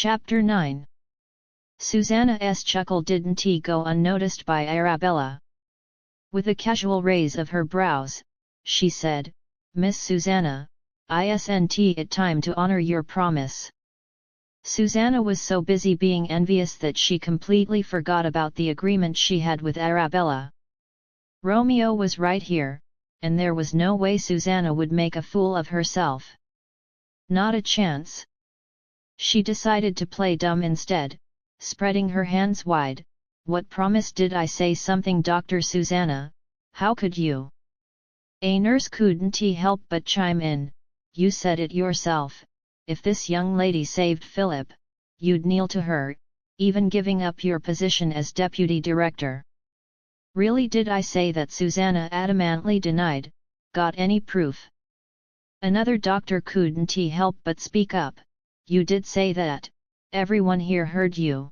Chapter 9. Susanna's chuckle didn't go unnoticed by Arabella. With a casual raise of her brows, she said, "Miss Susanna, isn't it time to honor your promise?" Susanna was so busy being envious that she completely forgot about the agreement she had with Arabella. Romeo was right here, and there was no way Susanna would make a fool of herself. Not a chance. She decided to play dumb instead, spreading her hands wide. "What promise did I say something, Dr. Susanna? How could you?" A nurse couldn't help but chime in. "You said it yourself. If this young lady saved Philip, you'd kneel to her, even giving up your position as deputy director." "Really, did I say that?" Susanna adamantly denied. "Got any proof?" Another doctor couldn't help but speak up. "You did say that. Everyone here heard you.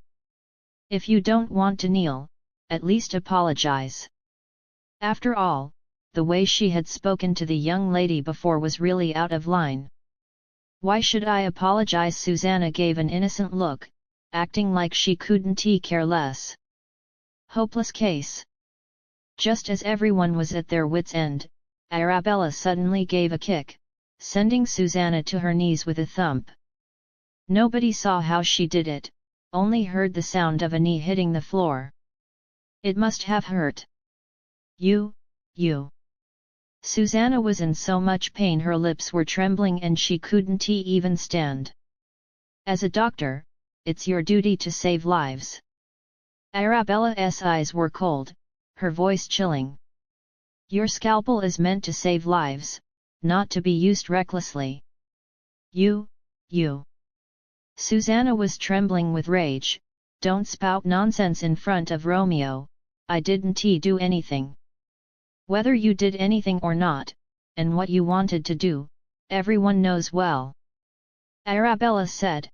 If you don't want to kneel, at least apologize." After all, the way she had spoken to the young lady before was really out of line. "Why should I apologize?" Susanna gave an innocent look, acting like she couldn't care less. Hopeless case. Just as everyone was at their wits' end, Arabella suddenly gave a kick, sending Susanna to her knees with a thump. Nobody saw how she did it, only heard the sound of a knee hitting the floor. It must have hurt. You. Susanna was in so much pain her lips were trembling and she couldn't even stand. "As a doctor, it's your duty to save lives." Arabella's eyes were cold, her voice chilling. "Your scalpel is meant to save lives, not to be used recklessly." You. Susanna was trembling with rage. "Don't spout nonsense in front of Romeo. I didn't do anything. Whether you did anything or not, and what you wanted to do, everyone knows well," Arabella said.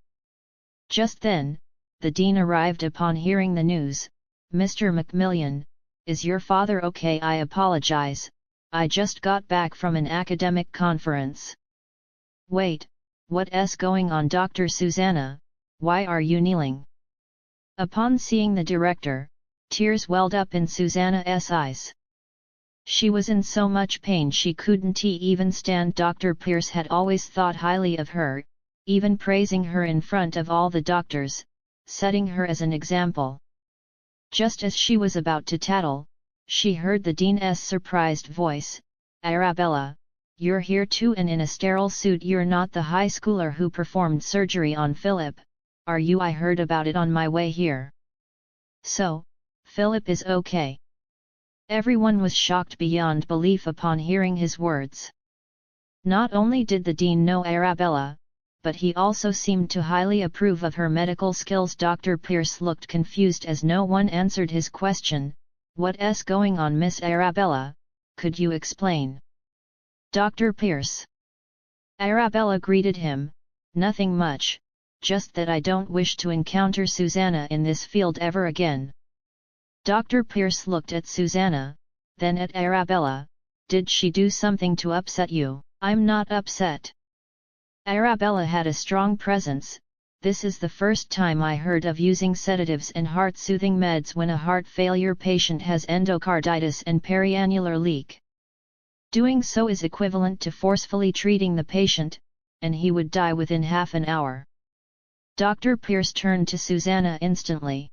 Just then, the dean arrived. Upon hearing the news, "Mr. Macmillan, is your father okay?" "I apologize, I just got back from an academic conference." "Wait, what's going on, Dr. Susanna? Why are you kneeling?" Upon seeing the director, tears welled up in Susanna's eyes. She was in so much pain she couldn't even stand. Dr. Pierce had always thought highly of her, even praising her in front of all the doctors, setting her as an example. Just as she was about to tattle, she heard the dean's surprised voice, "Arabella, you're here too, and in a sterile suit. You're not the high schooler who performed surgery on Philip, are you? I heard about it on my way here." "So, Philip is okay?" Everyone was shocked beyond belief upon hearing his words. Not only did the dean know Arabella, but he also seemed to highly approve of her medical skills. Dr. Pierce looked confused as no one answered his question. "What's going on, Miss Arabella? Could you explain?" "Dr. Pierce." Arabella greeted him. "Nothing much, just that I don't wish to encounter Susanna in this field ever again." Dr. Pierce looked at Susanna, then at Arabella. "Did she do something to upset you?" "I'm not upset." Arabella had a strong presence. "This is the first time I heard of using sedatives and heart-soothing meds when a heart failure patient has endocarditis and periannular leak. Doing so is equivalent to forcefully treating the patient, and he would die within half an hour." Dr. Pierce turned to Susanna instantly.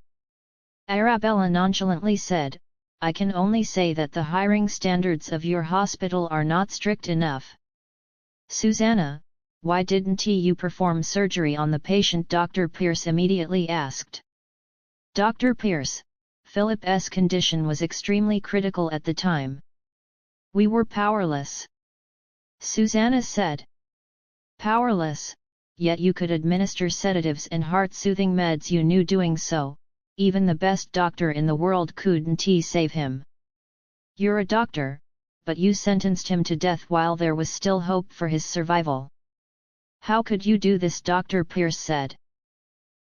Arabella nonchalantly said, "I can only say that the hiring standards of your hospital are not strict enough." "Susanna, why didn't you perform surgery on the patient?" Dr. Pierce immediately asked. "Dr. Pierce, Philip's condition was extremely critical at the time. We were powerless." Susanna said. "Powerless, yet you could administer sedatives and heart-soothing meds. You knew doing so. Even the best doctor in the world couldn't save him. You're a doctor, but you sentenced him to death while there was still hope for his survival. How could you do this?" Dr. Pierce said.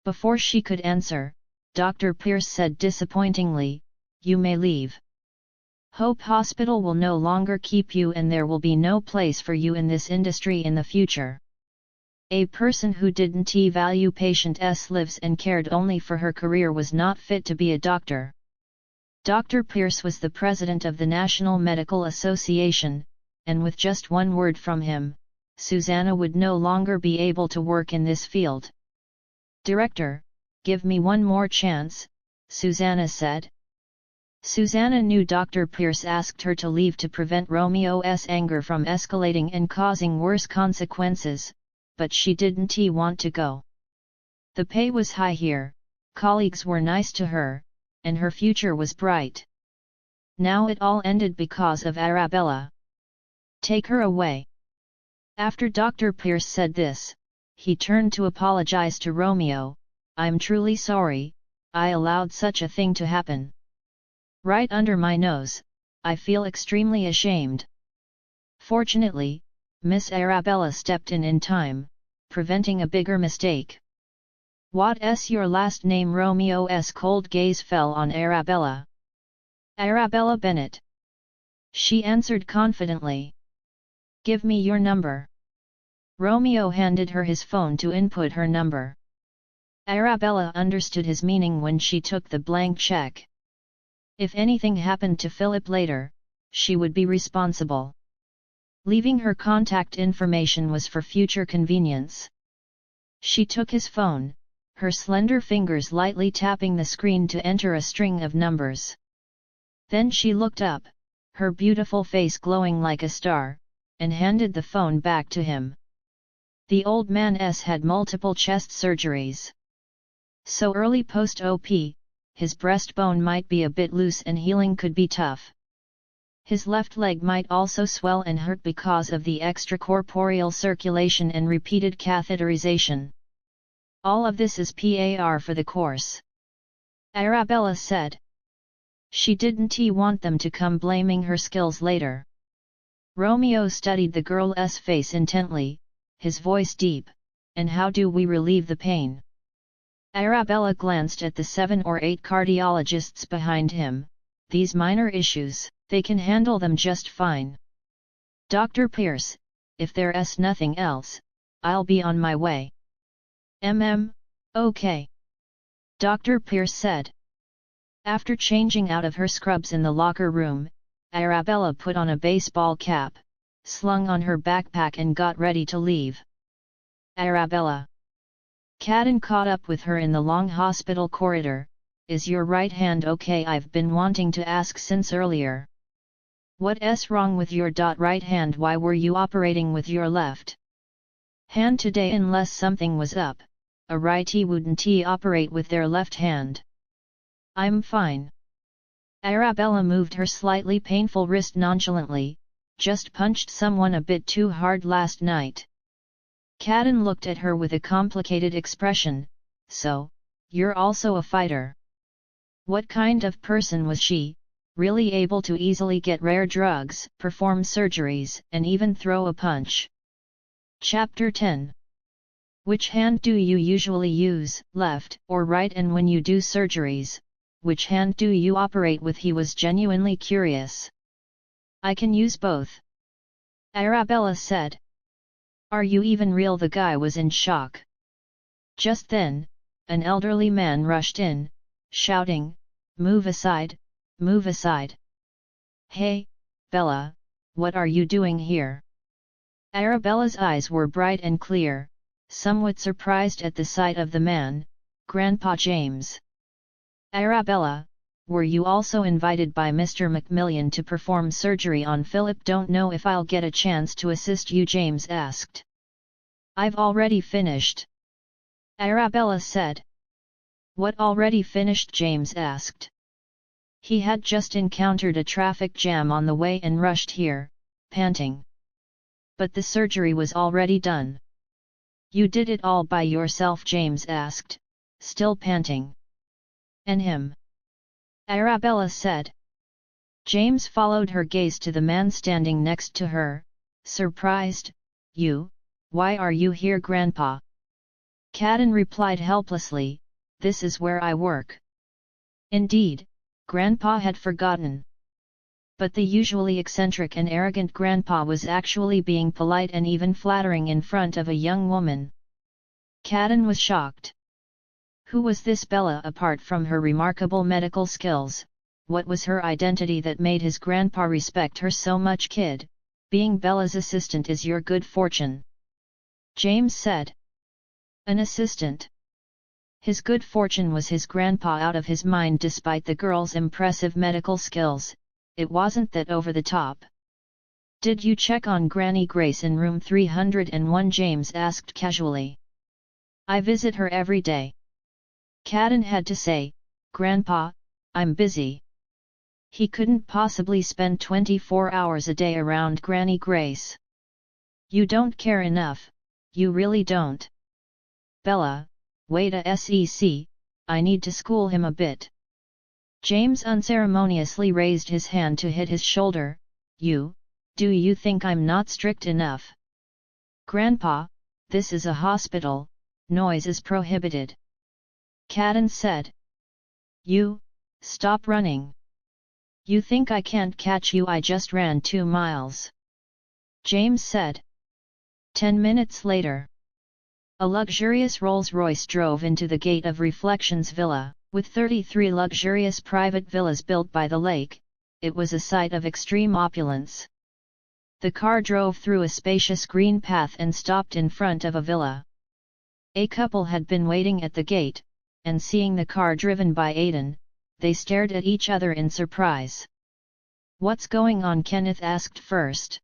Before she could answer, Dr. Pierce said disappointingly, "You may leave. Hope Hospital will no longer keep you, and there will be no place for you in this industry in the future." A person who didn't value patients' lives and cared only for her career was not fit to be a doctor. Dr. Pierce was the president of the National Medical Association, and with just one word from him, Susanna would no longer be able to work in this field. "Director, give me one more chance," Susanna said. Susanna knew Dr. Pierce asked her to leave to prevent Romeo's anger from escalating and causing worse consequences, but she didn't want to go. The pay was high here, colleagues were nice to her, and her future was bright. Now it all ended because of Arabella. "Take her away." After Dr. Pierce said this, he turned to apologize to Romeo. "I'm truly sorry, I allowed such a thing to happen. Right under my nose, I feel extremely ashamed." Fortunately, Miss Arabella stepped in time, preventing a bigger mistake. "What's your last name?" Romeo's cold gaze fell on Arabella. "Arabella Bennett," she answered confidently. "Give me your number." Romeo handed her his phone to input her number. Arabella understood his meaning when she took the blank check. If anything happened to Philip later, she would be responsible. Leaving her contact information was for future convenience. She took his phone, her slender fingers lightly tapping the screen to enter a string of numbers. Then she looked up, her beautiful face glowing like a star, and handed the phone back to him. The old man's had multiple chest surgeries. So early post-OP, his breastbone might be a bit loose and healing could be tough. His left leg might also swell and hurt because of the extracorporeal circulation and repeated catheterization. All of this is par for the course, Arabella said. She didn't want them to come blaming her skills later. Romeo studied the girl's face intently, his voice deep. "And how do we relieve the pain?" Arabella glanced at the 7 or 8 cardiologists behind him. "These minor issues, they can handle them just fine. Dr. Pierce, if there's nothing else, I'll be on my way." Okay. Dr. Pierce said. After changing out of her scrubs in the locker room, Arabella put on a baseball cap, slung on her backpack and got ready to leave. "Arabella." Cadden caught up with her in the long hospital corridor. "Is your right hand okay? I've been wanting to ask since earlier." "What's wrong with your right hand? Why were you operating with your left hand today? Unless something was up, a righty wouldn't operate with their left hand." "I'm fine." Arabella moved her slightly painful wrist nonchalantly. "Just punched someone a bit too hard last night." Cadden looked at her with a complicated expression. "So, you're also a fighter? What kind of person was she? Really able to easily get rare drugs, perform surgeries, and even throw a punch?" Chapter 10. Which hand do you usually use, left or right? And when you do surgeries, which hand do you operate with? He was genuinely curious. "I can use both," Arabella said. "Are you even real?" The guy was in shock. Just then, an elderly man rushed in, shouting, "Move aside, move aside." "Hey, Bella, what are you doing here?" Arabella's eyes were bright and clear, somewhat surprised at the sight of the man. "Grandpa James." "Arabella, were you also invited by Mr. Macmillan to perform surgery on Philip?" "Don't know if I'll get a chance to assist you," James asked. "I've already finished," Arabella said. "What already finished?" James asked. He had just encountered a traffic jam on the way and rushed here, panting. "But the surgery was already done." "You did it all by yourself?" James asked, still panting. "And him?" Arabella said. James followed her gaze to the man standing next to her, surprised. "You? Why are you here, Grandpa?" Cadden replied helplessly, "This is where I work." Indeed, Grandpa had forgotten. But the usually eccentric and arrogant Grandpa was actually being polite and even flattering in front of a young woman. Cadden was shocked. Who was this Bella apart from her remarkable medical skills? What was her identity that made his grandpa respect her so much? Kid, being Bella's assistant is your good fortune, James said. An assistant? His good fortune was his grandpa out of his mind despite the girl's impressive medical skills. It wasn't that over the top. Did you check on Granny Grace in room 301? James asked casually. I visit her every day. Cadden had to say, Grandpa, I'm busy. He couldn't possibly spend 24 hours a day around Granny Grace. You don't care enough, you really don't. Bella, wait a sec, I need to school him a bit. James unceremoniously raised his hand to hit his shoulder. Do you think I'm not strict enough? Grandpa, this is a hospital, noise is prohibited. Cadden said. Stop running. You think I can't catch you? I just ran 2 miles. James said. 10 minutes later. A luxurious Rolls-Royce drove into the gate of Reflections Villa. With 33 luxurious private villas built by the lake, it was a sight of extreme opulence. The car drove through a spacious green path and stopped in front of a villa. A couple had been waiting at the gate, and seeing the car driven by Aidan, they stared at each other in surprise. What's going on? Kenneth asked first.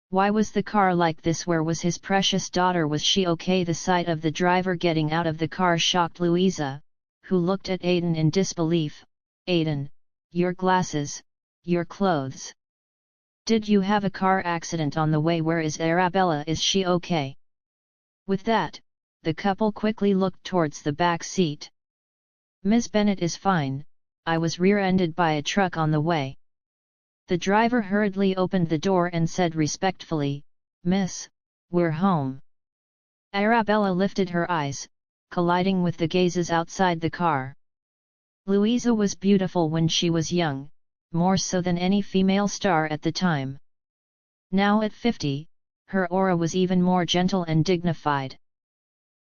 Why was the car like this? Where was his precious daughter? Was she okay? The sight of the driver getting out of the car shocked Louisa, who looked at Aidan in disbelief. Aidan, your glasses, your clothes. Did you have a car accident on the way? Where is Arabella? Is she okay? With that, the couple quickly looked towards the back seat. Miss Bennet is fine, I was rear-ended by a truck on the way. The driver hurriedly opened the door and said respectfully, Miss, we're home. Arabella lifted her eyes, colliding with the gazes outside the car. Louisa was beautiful when she was young, more so than any female star at the time. Now at 50, her aura was even more gentle and dignified.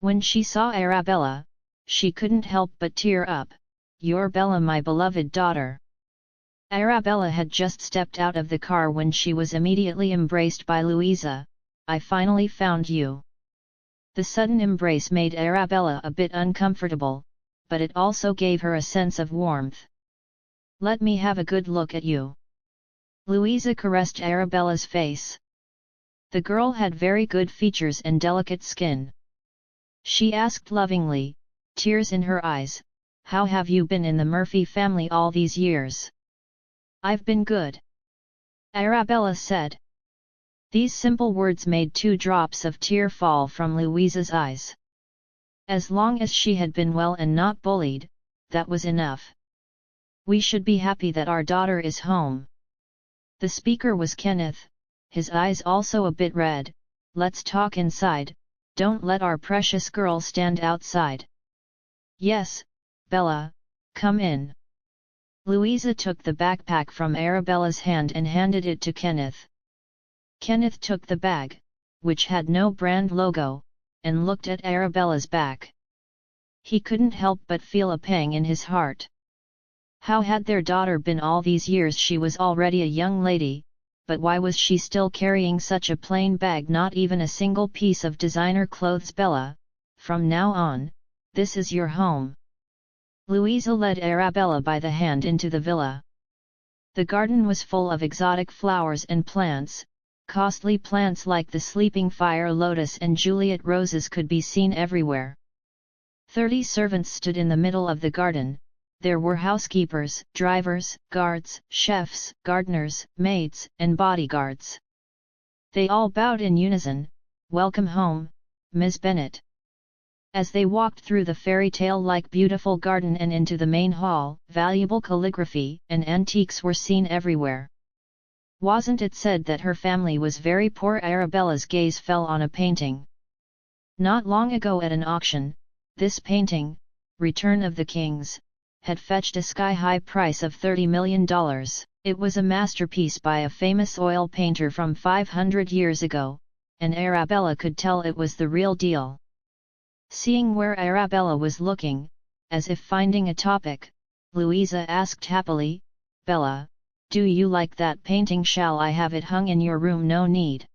When she saw Arabella, she couldn't help but tear up. You're Bella, my beloved daughter. Arabella had just stepped out of the car when she was immediately embraced by Louisa. I finally found you. The sudden embrace made Arabella a bit uncomfortable, but it also gave her a sense of warmth. Let me have a good look at you. Louisa caressed Arabella's face. The girl had very good features and delicate skin. She asked lovingly, tears in her eyes, how have you been in the Murphy family all these years? I've been good. Arabella said. These simple words made 2 drops of tear fall from Louisa's eyes. As long as she had been well and not bullied, that was enough. We should be happy that our daughter is home. The speaker was Kenneth, his eyes also a bit red. Let's talk inside, don't let our precious girl stand outside. Yes, Bella, come in. Louisa took the backpack from Arabella's hand and handed it to Kenneth. Kenneth took the bag, which had no brand logo, and looked at Arabella's back. He couldn't help but feel a pang in his heart. How had their daughter been all these years? She was already a young lady, but why was she still carrying such a plain bag? Not even a single piece of designer clothes. Bella, from now on, this is your home. Louisa led Arabella by the hand into the villa. The garden was full of exotic flowers and plants. Costly plants like the sleeping fire lotus and Juliet roses could be seen everywhere. 30 servants stood in the middle of the garden. There were housekeepers, drivers, guards, chefs, gardeners, maids, and bodyguards. They all bowed in unison, "Welcome home, Ms. Bennet." As they walked through the fairy tale-like beautiful garden and into the main hall, valuable calligraphy and antiques were seen everywhere. Wasn't it said that her family was very poor? Arabella's gaze fell on a painting. Not long ago at an auction, this painting, Return of the Kings, had fetched a sky-high price of $30 million. It was a masterpiece by a famous oil painter from 500 years ago, and Arabella could tell it was the real deal. Seeing where Arabella was looking, as if finding a topic, Louisa asked happily, "Bella, do you like that painting? Shall I have it hung in your room?" "No need."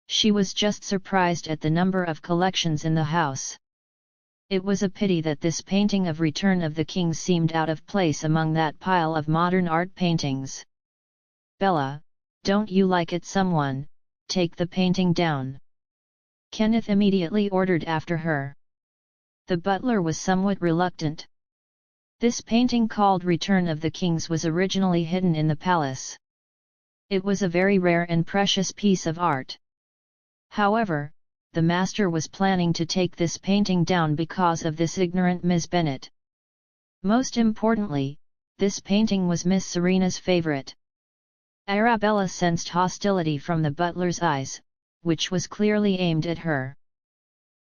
She was just surprised at the number of collections in the house. It was a pity that this painting of Return of the King seemed out of place among that pile of modern art paintings. "Bella, don't you like it? Someone, take the painting down," Kenneth immediately ordered after her. The butler was somewhat reluctant. This painting called Return of the Kings was originally hidden in the palace. It was a very rare and precious piece of art. However, the master was planning to take this painting down because of this ignorant Miss Bennet. Most importantly, this painting was Miss Serena's favorite. Arabella sensed hostility from the butler's eyes, which was clearly aimed at her.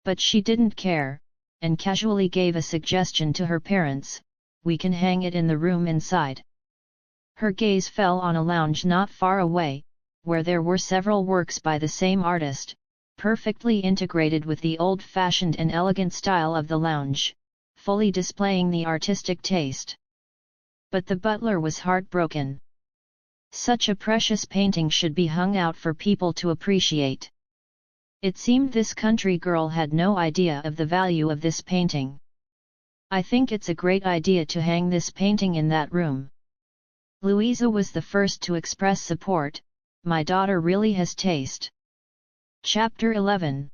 But she didn't care, and casually gave a suggestion to her parents: "We can hang it in the room inside." Her gaze fell on a lounge not far away, where there were several works by the same artist, perfectly integrated with the old-fashioned and elegant style of the lounge, fully displaying the artistic taste. But the butler was heartbroken. Such a precious painting should be hung out for people to appreciate. It seemed this country girl had no idea of the value of this painting. "I think it's a great idea to hang this painting in that room." Louisa was the first to express support. "My daughter really has taste." Chapter 11.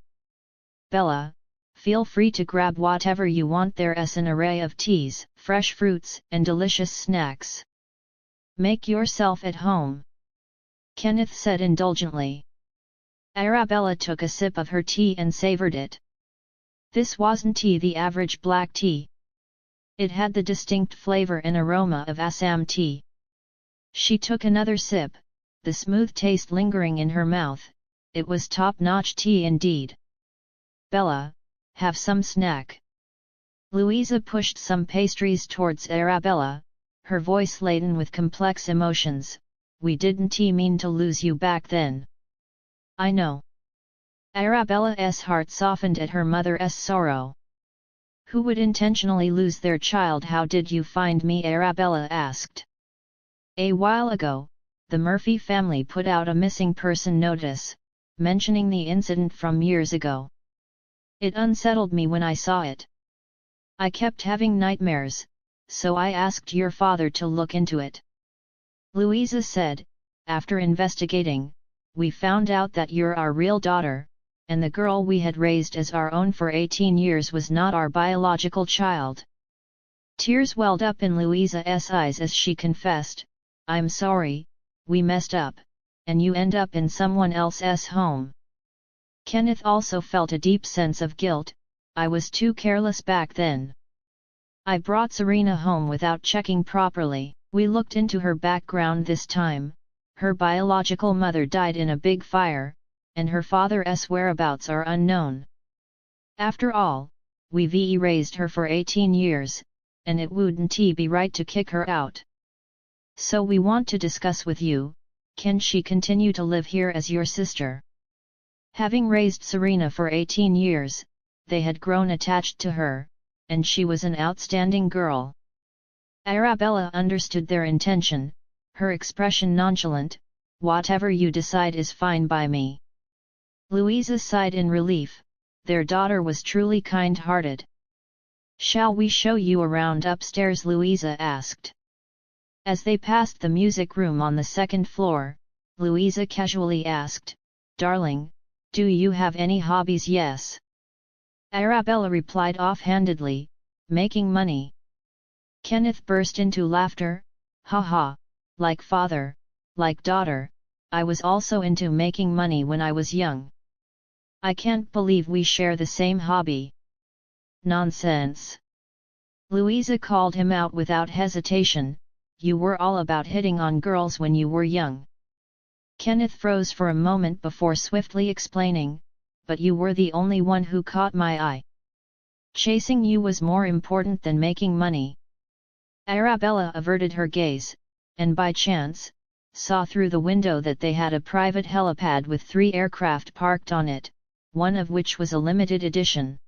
"Bella, feel free to grab whatever you want. There's an array of teas, fresh fruits, and delicious snacks. Make yourself at home," Kenneth said indulgently. Arabella took a sip of her tea and savored it. This wasn't tea, the average black tea. It had the distinct flavor and aroma of Assam tea. She took another sip, the smooth taste lingering in her mouth. It was top-notch tea indeed. "Bella, have some snack." Louisa pushed some pastries towards Arabella, her voice laden with complex emotions. "We didn't mean to lose you back then." "I know." Arabella's heart softened at her mother's sorrow. "Who would intentionally lose their child?" "How did you find me?" Arabella asked. "A while ago, the Murphy family put out a missing person notice, mentioning the incident from years ago. It unsettled me when I saw it. I kept having nightmares, so I asked your father to look into it." Louisa said. "After investigating, we found out that you're our real daughter, and the girl we had raised as our own for 18 years was not our biological child." Tears welled up in Louisa's eyes as she confessed, "I'm sorry, we messed up, and you end up in someone else's home." Kenneth also felt a deep sense of guilt. "I was too careless back then. I brought Serena home without checking properly." We looked into her background this time. Her biological mother died in a big fire, and her father's whereabouts are unknown. After all, we've raised her for 18 years, and it wouldn't be right to kick her out. So we want to discuss with you, can she continue to live here as your sister? Having raised Serena for 18 years, they had grown attached to her, and she was an outstanding girl. Arabella understood their intention, her expression nonchalant. "Whatever you decide is fine by me." Louisa sighed in relief. Their daughter was truly kind-hearted. "Shall we show you around upstairs?" Louisa asked. As they passed the music room on the second floor, Louisa casually asked, "Darling, do you have any hobbies?" "Yes." Arabella replied offhandedly, "Making money." Kenneth burst into laughter. "Ha ha, like father, like daughter, I was also into making money when I was young. I can't believe we share the same hobby." "Nonsense!" Louisa called him out without hesitation. "You were all about hitting on girls when you were young." Kenneth froze for a moment before swiftly explaining, "But you were the only one who caught my eye. Chasing you was more important than making money." Arabella averted her gaze, and by chance, saw through the window that they had a private helipad with 3 aircraft parked on it, one of which was a limited edition.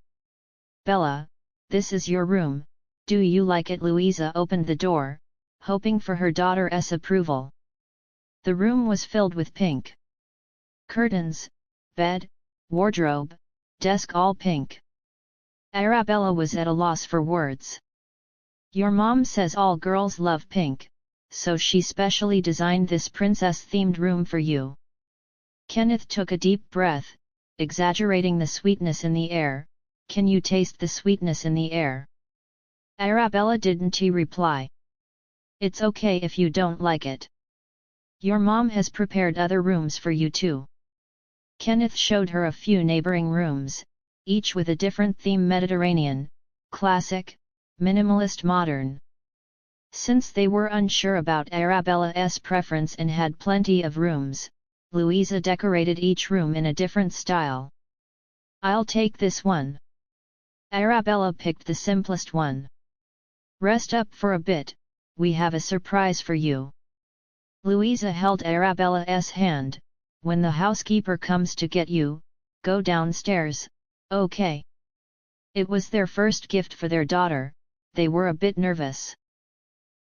Bella, this is your room, do you like it? Louisa opened the door, hoping for her daughter's approval. The room was filled with pink curtains, bed, wardrobe, desk all pink. Arabella was at a loss for words. Your mom says all girls love pink, so she specially designed this princess-themed room for you. Kenneth took a deep breath, exaggerating the sweetness in the air. Can you taste the sweetness in the air? Arabella didn't reply. It's okay if you don't like it. Your mom has prepared other rooms for you too. Kenneth showed her a few neighboring rooms, each with a different theme: Mediterranean, classic, minimalist, modern. Since they were unsure about Arabella's preference and had plenty of rooms, Louisa decorated each room in a different style. I'll take this one. Arabella picked the simplest one. Rest up for a bit, we have a surprise for you. Louisa held Arabella's hand. When the housekeeper comes to get you, go downstairs, okay? It was their first gift for their daughter, they were a bit nervous.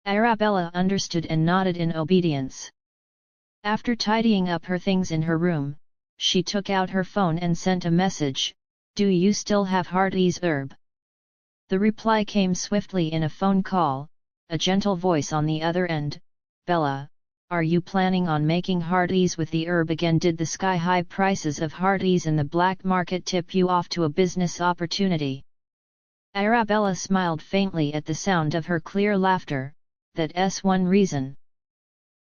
Arabella understood and nodded in obedience. After tidying up her things in her room, she took out her phone and sent a message, do you still have Hearty's herb? The reply came swiftly in a phone call, a gentle voice on the other end, Bella, are you planning on making Hearty's with the herb again? Did the sky-high prices of Hearty's in the black market tip you off to a business opportunity? Arabella smiled faintly at the sound of her clear laughter. That's one reason.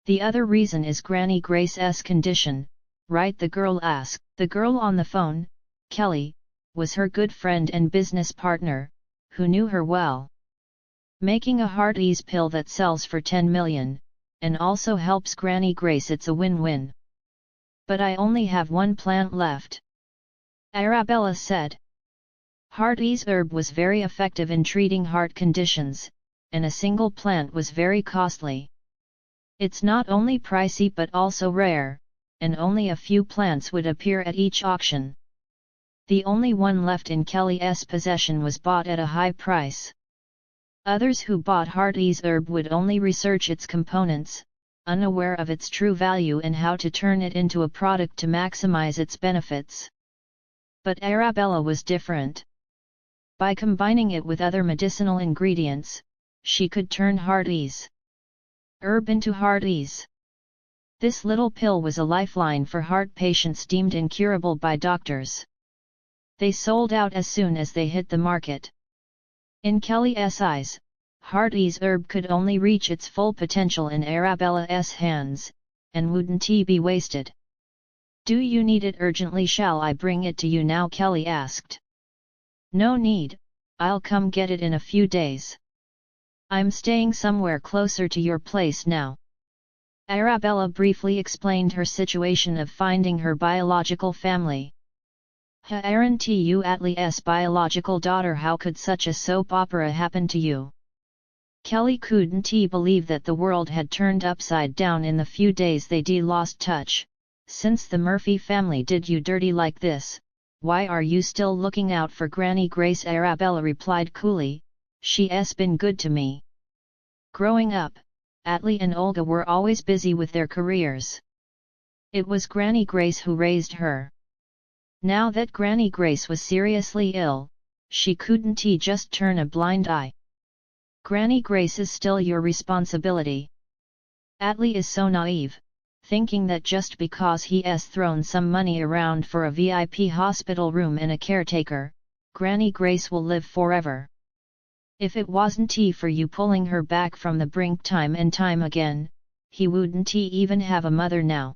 The other reason is Granny Grace's condition, right? The girl asked. The girl on the phone, Kelly, was her good friend and business partner, who knew her well. Making a Hearty's pill that sells for 10 million, and also helps Granny Grace, it's a win-win. But I only have one plant left. Arabella said. Hearty's herb was very effective in treating heart conditions, and a single plant was very costly. It's not only pricey but also rare, and only a few plants would appear at each auction. The only one left in Kelly's possession was bought at a high price. Others who bought Hearty's herb would only research its components, unaware of its true value and how to turn it into a product to maximize its benefits. But Arabella was different. By combining it with other medicinal ingredients, she could turn Hearty's herb into Hearty's. This little pill was a lifeline for heart patients deemed incurable by doctors. They sold out as soon as they hit the market. In Kelly's eyes, Hearty's herb could only reach its full potential in Arabella's hands, and wouldn't be wasted. Do you need it urgently? Shall I bring it to you now? Kelly asked. No need, I'll come get it in a few days. I'm staying somewhere closer to your place now. Arabella briefly explained her situation of finding her biological family. Aren't you Atli's biological daughter? How could such a soap opera happen to you? Kelly couldn't believe that the world had turned upside down in the few days they lost touch. Since the Murphy family did you dirty like this, why are you still looking out for Granny Grace? Arabella replied coolly, she's been good to me. Growing up, Atli and Olga were always busy with their careers. It was Granny Grace who raised her. Now that Granny Grace was seriously ill, she couldn't just turn a blind eye. Granny Grace is still your responsibility. Atli is so naive, thinking that just because he's thrown some money around for a VIP hospital room and a caretaker, Granny Grace will live forever. If it wasn't for you pulling her back from the brink time and time again, he wouldn't even have a mother now.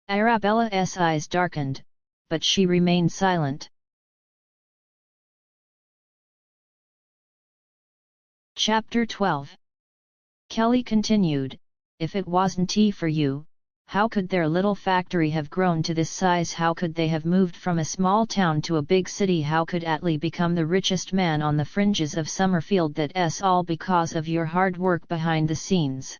Arabella's eyes darkened, but she remained silent. Chapter 12. Kelly continued, if it wasn't for you, how could their little factory have grown to this size? How could they have moved from a small town to a big city? How could Atli become the richest man on the fringes of Summerfield? That's all because of your hard work behind the scenes.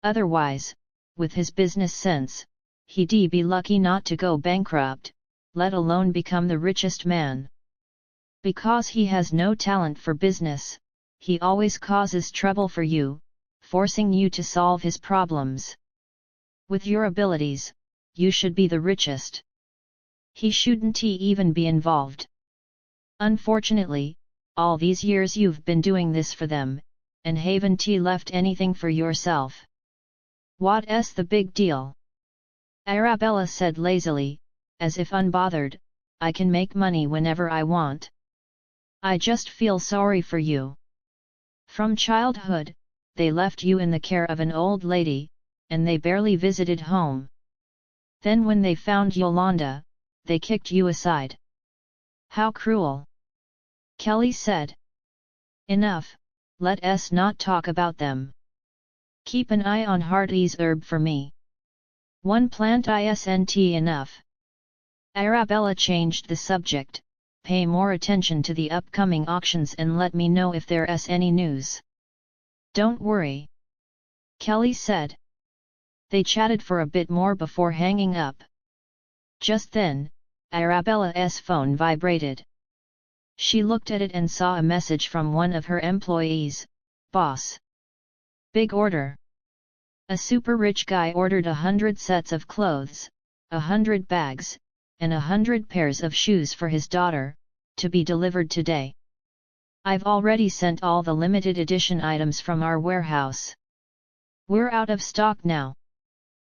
Otherwise, with his business sense, he'd be lucky not to go bankrupt, let alone become the richest man. Because he has no talent for business, he always causes trouble for you, forcing you to solve his problems. With your abilities, you should be the richest. He shouldn't even be involved. Unfortunately, all these years you've been doing this for them, and haven't left anything for yourself. What's the big deal? Arabella said lazily, as if unbothered, I can make money whenever I want. I just feel sorry for you. From childhood, they left you in the care of an old lady, and they barely visited home. Then when they found Yolanda, they kicked you aside. How cruel! Kelly said. Enough, let us not talk about them. Keep an eye on Hartley's herb for me. One plant isn't enough. Arabella changed the subject. Pay more attention to the upcoming auctions and let me know if there's any news. Don't worry. Kelly said. They chatted for a bit more before hanging up. Just then, Arabella's phone vibrated. She looked at it and saw a message from one of her employees. Boss. Big order. A super rich guy ordered 100 sets of clothes, 100 bags, and 100 pairs of shoes for his daughter, to be delivered today. I've already sent all the limited edition items from our warehouse. We're out of stock now.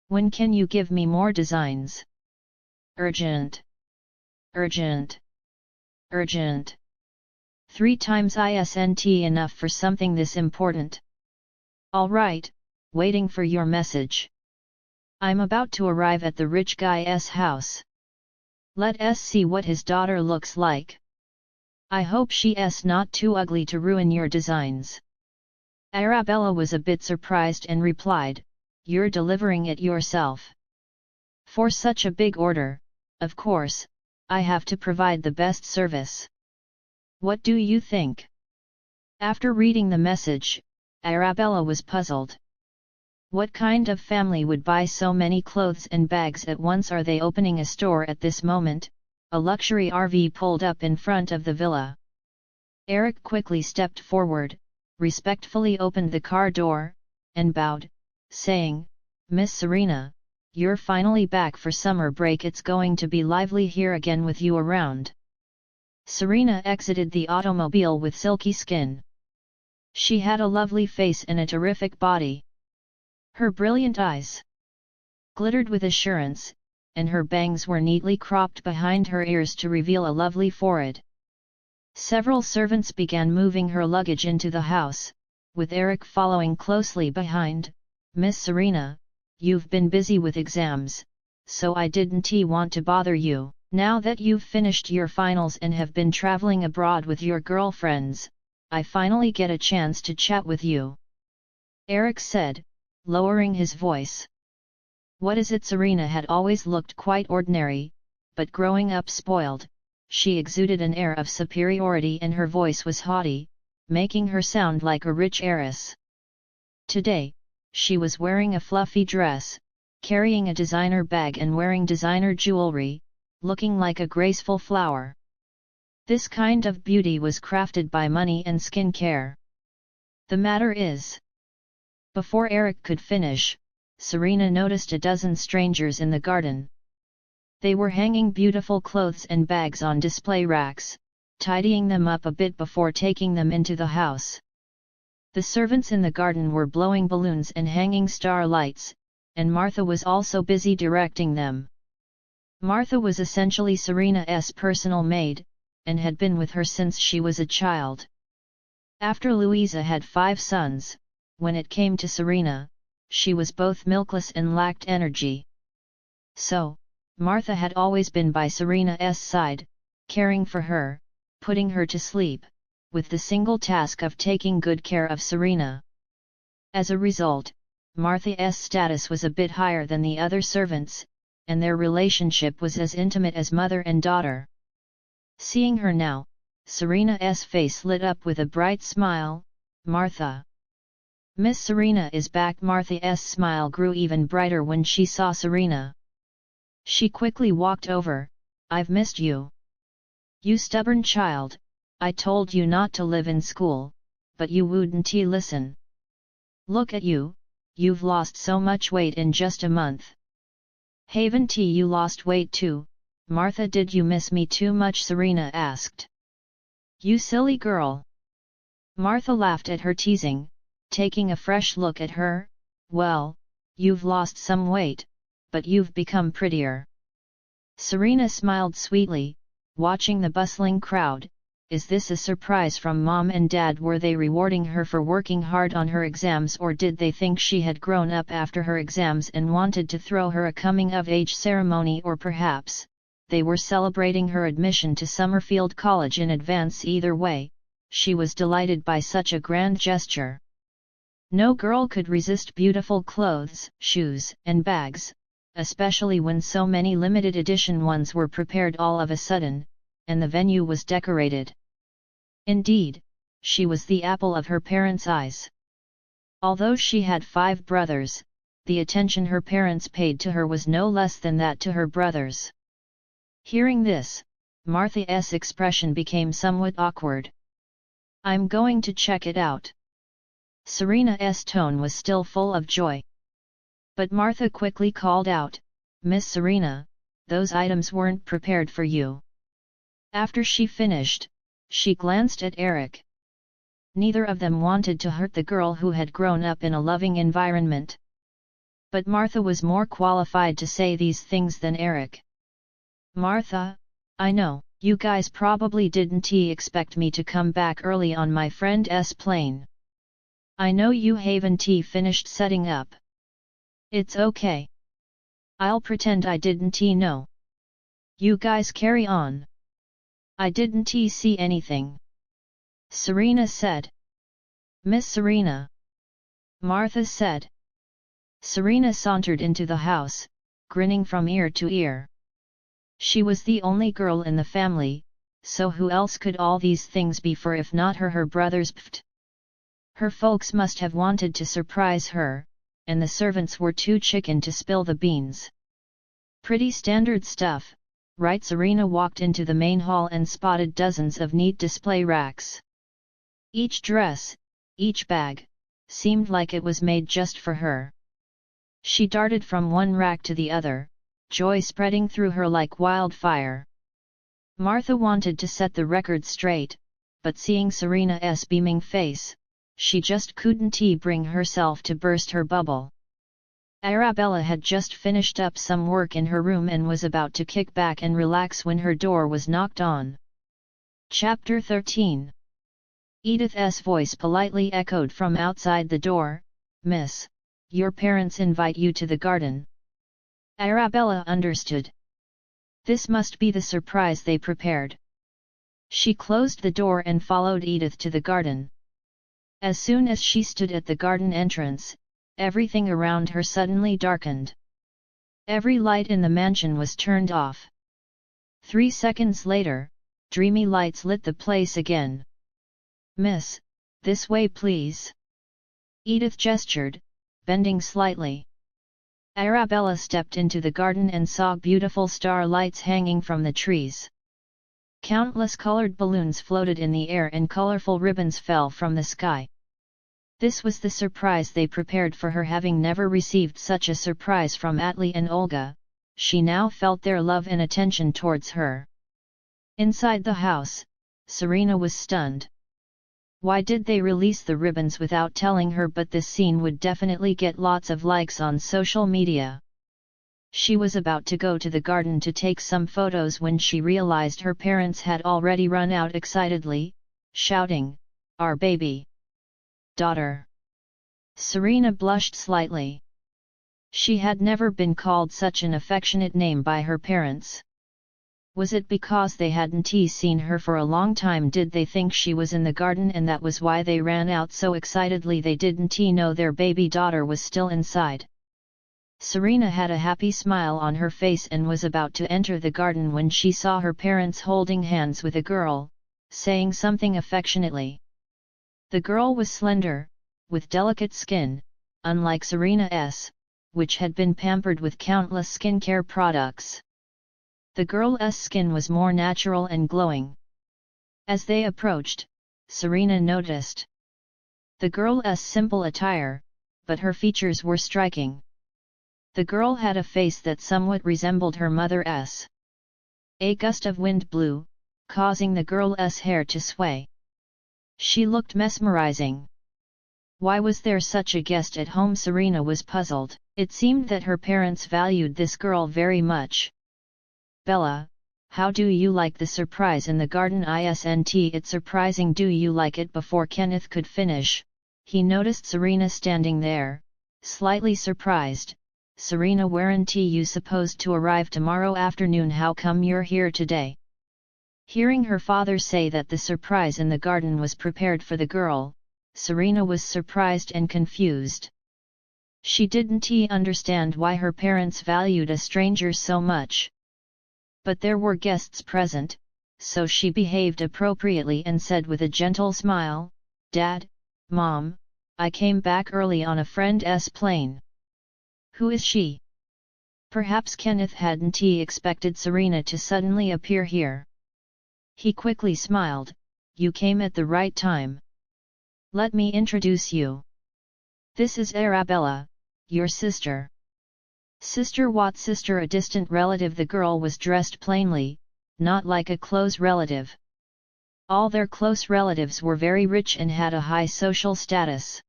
When can you give me more designs? Urgent. Urgent. Urgent. 3 times isn't enough for something this important. All right, waiting for your message. I'm about to arrive at the rich guy's house. Let us see what his daughter looks like. I hope she's not too ugly to ruin your designs. Arabella was a bit surprised and replied, You're delivering it yourself. For such a big order, of course, I have to provide the best service. What do you think? After reading the message, Arabella was puzzled. What kind of family would buy so many clothes and bags at once? Are they opening a store at this moment? A luxury RV pulled up in front of the villa. Eric quickly stepped forward, respectfully opened the car door, and bowed, saying, Miss Serena, you're finally back for summer break. It's going to be lively here again with you around. Serena exited the automobile with silky skin. She had a lovely face and a terrific body. Her brilliant eyes glittered with assurance, and her bangs were neatly cropped behind her ears to reveal a lovely forehead. Several servants began moving her luggage into the house, with Eric following closely behind. Miss Serena, you've been busy with exams, so I didn't want to bother you. Now that you've finished your finals and have been traveling abroad with your girlfriends, I finally get a chance to chat with you. Eric said, lowering his voice. What is it? Serena had always looked quite ordinary, but growing up spoiled, she exuded an air of superiority and her voice was haughty, making her sound like a rich heiress. Today, she was wearing a fluffy dress, carrying a designer bag and wearing designer jewelry, looking like a graceful flower. This kind of beauty was crafted by money and skin care. The matter is, before Eric could finish, Serena noticed a dozen strangers in the garden. They were hanging beautiful clothes and bags on display racks, tidying them up a bit before taking them into the house. The servants in the garden were blowing balloons and hanging star lights, and Martha was also busy directing them. Martha was essentially Serena's personal maid, and had been with her since she was a child. After Louisa had 5 sons, when it came to Serena, she was both milkless and lacked energy. So, Martha had always been by Serena's side, caring for her, putting her to sleep, with the single task of taking good care of Serena. As a result, Martha's status was a bit higher than the other servants, and their relationship was as intimate as mother and daughter. Seeing her now, Serena's face lit up with a bright smile. Martha. Miss Serena is back. Martha's smile grew even brighter when she saw Serena. She quickly walked over. I've missed you. You stubborn child, I told you not to live in school, but you wouldn't listen. Look at you, you've lost so much weight in just a month. Haven't you lost weight too, Martha? Did you miss me too much? Serena asked. You silly girl. Martha laughed at her teasing, taking a fresh look at her. Well, you've lost some weight, but you've become prettier. Serena smiled sweetly, watching the bustling crowd. Is this a surprise from Mom and Dad? Were they rewarding her for working hard on her exams, or did they think she had grown up after her exams and wanted to throw her a coming-of-age ceremony? Or perhaps, they were celebrating her admission to Summerfield College in advance. Either way, she was delighted by such a grand gesture. No girl could resist beautiful clothes, shoes, and bags, especially when so many limited edition ones were prepared all of a sudden, and the venue was decorated. Indeed, she was the apple of her parents' eyes. Although she had 5 brothers, the attention her parents paid to her was no less than that to her brothers. Hearing this, Martha's expression became somewhat awkward. I'm going to check it out. Serena's tone was still full of joy. But Martha quickly called out, Miss Serena, those items weren't prepared for you. After she finished, she glanced at Eric. Neither of them wanted to hurt the girl who had grown up in a loving environment. But Martha was more qualified to say these things than Eric. Martha, I know, you guys probably didn't expect me to come back early on my friend's plane. I know you haven't finished setting up. It's okay. I'll pretend I didn't know. You guys carry on. I didn't see anything. Serena said. Miss Serena. Martha said. Serena sauntered into the house, grinning from ear to ear. She was the only girl in the family, so who else could all these things be for if not her brothers? Pfft. Her folks must have wanted to surprise her, and the servants were too chicken to spill the beans. Pretty standard stuff, right? Serena walked into the main hall and spotted dozens of neat display racks. Each dress, each bag, seemed like it was made just for her. She darted from one rack to the other, joy spreading through her like wildfire. Martha wanted to set the record straight, but seeing Serena's beaming face, she just couldn't bring herself to burst her bubble. Arabella had just finished up some work in her room and was about to kick back and relax when her door was knocked on. Chapter 13. Edith's voice politely echoed from outside the door, Miss, your parents invite you to the garden. Arabella understood. This must be the surprise they prepared. She closed the door and followed Edith to the garden. As soon as she stood at the garden entrance, everything around her suddenly darkened. Every light in the mansion was turned off. 3 seconds later, dreamy lights lit the place again. Miss, this way please. Edith gestured, bending slightly. Arabella stepped into the garden and saw beautiful star lights hanging from the trees. Countless colored balloons floated in the air and colorful ribbons fell from the sky. This was the surprise they prepared for her. Having never received such a surprise from Atli and Olga, she now felt their love and attention towards her. Inside the house, Serena was stunned. Why did they release the ribbons without telling her? But this scene would definitely get lots of likes on social media. She was about to go to the garden to take some photos when she realized her parents had already run out excitedly, shouting, Our baby! Daughter! Serena blushed slightly. She had never been called such an affectionate name by her parents. Was it because they hadn't seen her for a long time? Did they think she was in the garden and that was why they ran out so excitedly? They didn't know their baby daughter was still inside. Serena had a happy smile on her face and was about to enter the garden when she saw her parents holding hands with a girl, saying something affectionately. The girl was slender, with delicate skin, unlike Serena's, which had been pampered with countless skincare products. The girl's skin was more natural and glowing. As they approached, Serena noticed the girl's simple attire, but her features were striking. The girl had a face that somewhat resembled her mother's. A gust of wind blew, causing the girl's hair to sway. She looked mesmerizing. Why was there such a guest at home? Serena was puzzled. It seemed that her parents valued this girl very much. Bella, how do you like the surprise in the garden? It's surprising. Do you like it? Before Kenneth could finish, he noticed Serena standing there, slightly surprised. Serena, weren't you supposed to arrive tomorrow afternoon? How come you're here today? Hearing her father say that the surprise in the garden was prepared for the girl, Serena was surprised and confused. She didn't understand why her parents valued a stranger so much. But there were guests present, so she behaved appropriately and said with a gentle smile, "Dad, Mom, I came back early on a friend's plane." Who is she? Perhaps Kenneth hadn't expected Serena to suddenly appear here. He quickly smiled, "You came at the right time. Let me introduce you. This is Arabella, your sister." Sister? What sister? A distant relative. The girl was dressed plainly, not like a close relative. All their close relatives were very rich and had a high social status.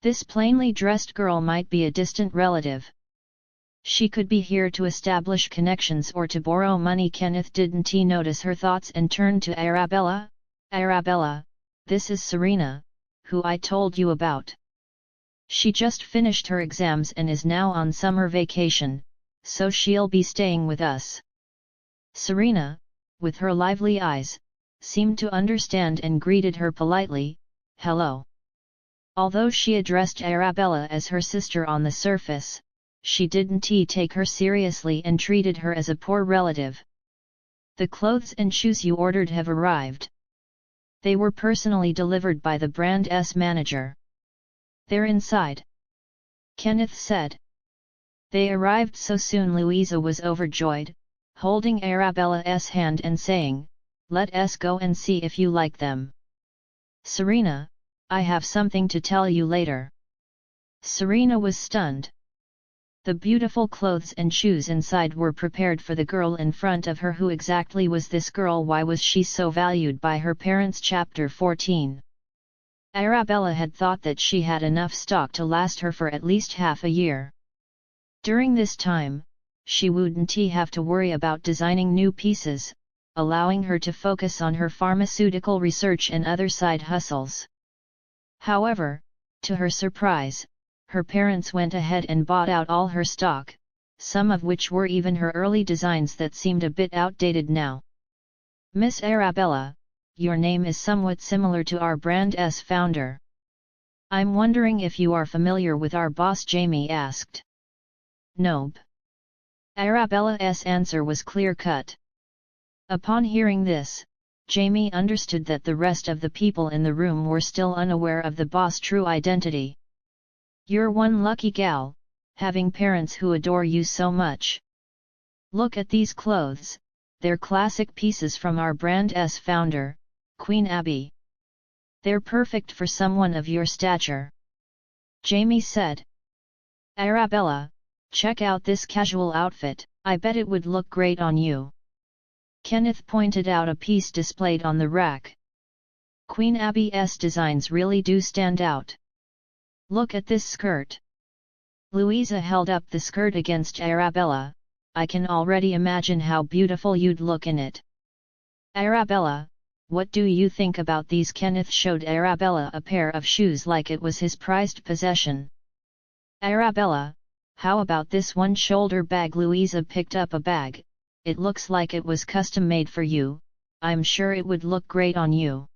This plainly dressed girl might be a distant relative. She could be here to establish connections or to borrow money. Kenneth didn't notice her thoughts and turned to Arabella. "Arabella, this is Serena, who I told you about. She just finished her exams and is now on summer vacation, so she'll be staying with us." Serena, with her lively eyes, seemed to understand and greeted her politely, "Hello." Although she addressed Arabella as her sister on the surface, she didn't take her seriously and treated her as a poor relative. "The clothes and shoes you ordered have arrived. They were personally delivered by the brand's manager. They're inside," Kenneth said. They arrived so soon Louisa was overjoyed, holding Arabella's hand and saying, "Let us go and see if you like them." "Serena, I have something to tell you later." Serena was stunned. The beautiful clothes and shoes inside were prepared for the girl in front of her. Who exactly was this girl? Why was she so valued by her parents? Chapter 14. Arabella had thought that she had enough stock to last her for at least half a year. During this time, she wouldn't have to worry about designing new pieces, allowing her to focus on her pharmaceutical research and other side hustles. However, to her surprise, her parents went ahead and bought out all her stock, some of which were even her early designs that seemed a bit outdated now. "Miss Arabella, your name is somewhat similar to our brand's founder. I'm wondering if you are familiar with our boss?" Jamie asked. "Nope." Arabella's answer was clear-cut. Upon hearing this, Jamie understood that the rest of the people in the room were still unaware of the boss' true identity. "You're one lucky gal, having parents who adore you so much. Look at these clothes, they're classic pieces from our brand's founder, Queen Abby. They're perfect for someone of your stature," Jamie said. "Arabella, check out this casual outfit, I bet it would look great on you." Kenneth pointed out a piece displayed on the rack. "Queen Abby's designs really do stand out. Look at this skirt." Louisa held up the skirt against Arabella. "I can already imagine how beautiful you'd look in it. Arabella, what do you think about these?" Kenneth showed Arabella a pair of shoes like it was his prized possession. "Arabella, how about this one shoulder bag?" Louisa picked up a bag. "It looks like it was custom made for you, I'm sure it would look great on you."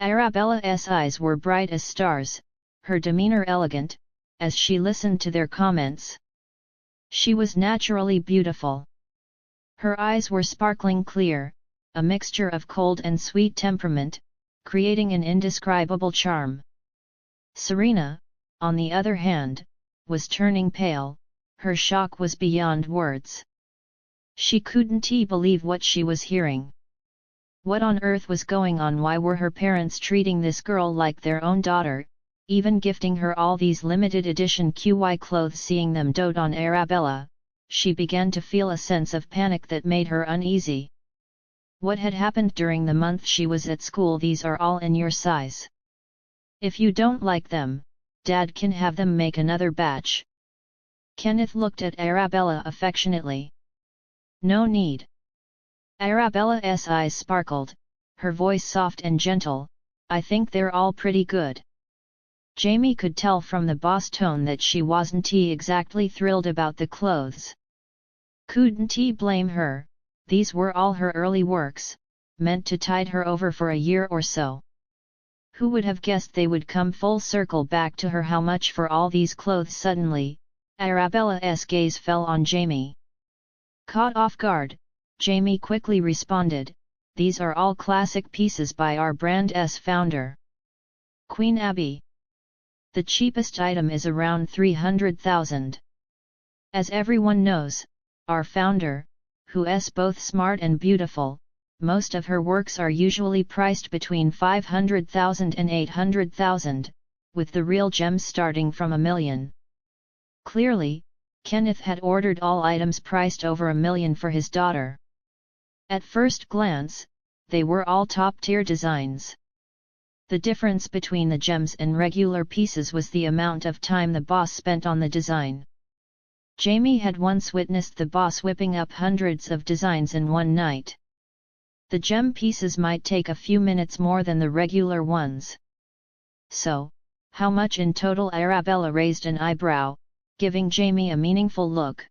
Arabella's eyes were bright as stars, her demeanor elegant, as she listened to their comments. She was naturally beautiful. Her eyes were sparkling clear, a mixture of cold and sweet temperament, creating an indescribable charm. Serena, on the other hand, was turning pale, her shock was beyond words. She couldn't believe what she was hearing. What on earth was going on? Why were her parents treating this girl like their own daughter, even gifting her all these limited edition QY clothes? Seeing them dote on Arabella, she began to feel a sense of panic that made her uneasy. What had happened during the month she was at school? These are all in your size. If you don't like them, Dad can have them make another batch. Kenneth looked at Arabella affectionately. No need. Arabella's eyes sparkled, her voice soft and gentle. I think they're all pretty good. Jamie could tell from the boss tone that she wasn't exactly thrilled about the clothes. Couldn't blame her, these were all her early works, meant to tide her over for a year or so. Who would have guessed they would come full circle back to her? How much for all these clothes? Suddenly, Arabella's gaze fell on Jamie. Caught off guard, Jamie quickly responded, these are all classic pieces by our brand's founder, Queen Abby. The cheapest item is around 300,000. As everyone knows, our founder, who's both smart and beautiful, most of her works are usually priced between 500,000 and 800,000, with the real gems starting from $1 million. Clearly, Kenneth had ordered all items priced over $1 million for his daughter. At first glance, they were all top-tier designs. The difference between the gems and regular pieces was the amount of time the boss spent on the design. Jamie had once witnessed the boss whipping up hundreds of designs in one night. The gem pieces might take a few minutes more than the regular ones. So, how much in total? Arabella raised an eyebrow, giving Jamie a meaningful look.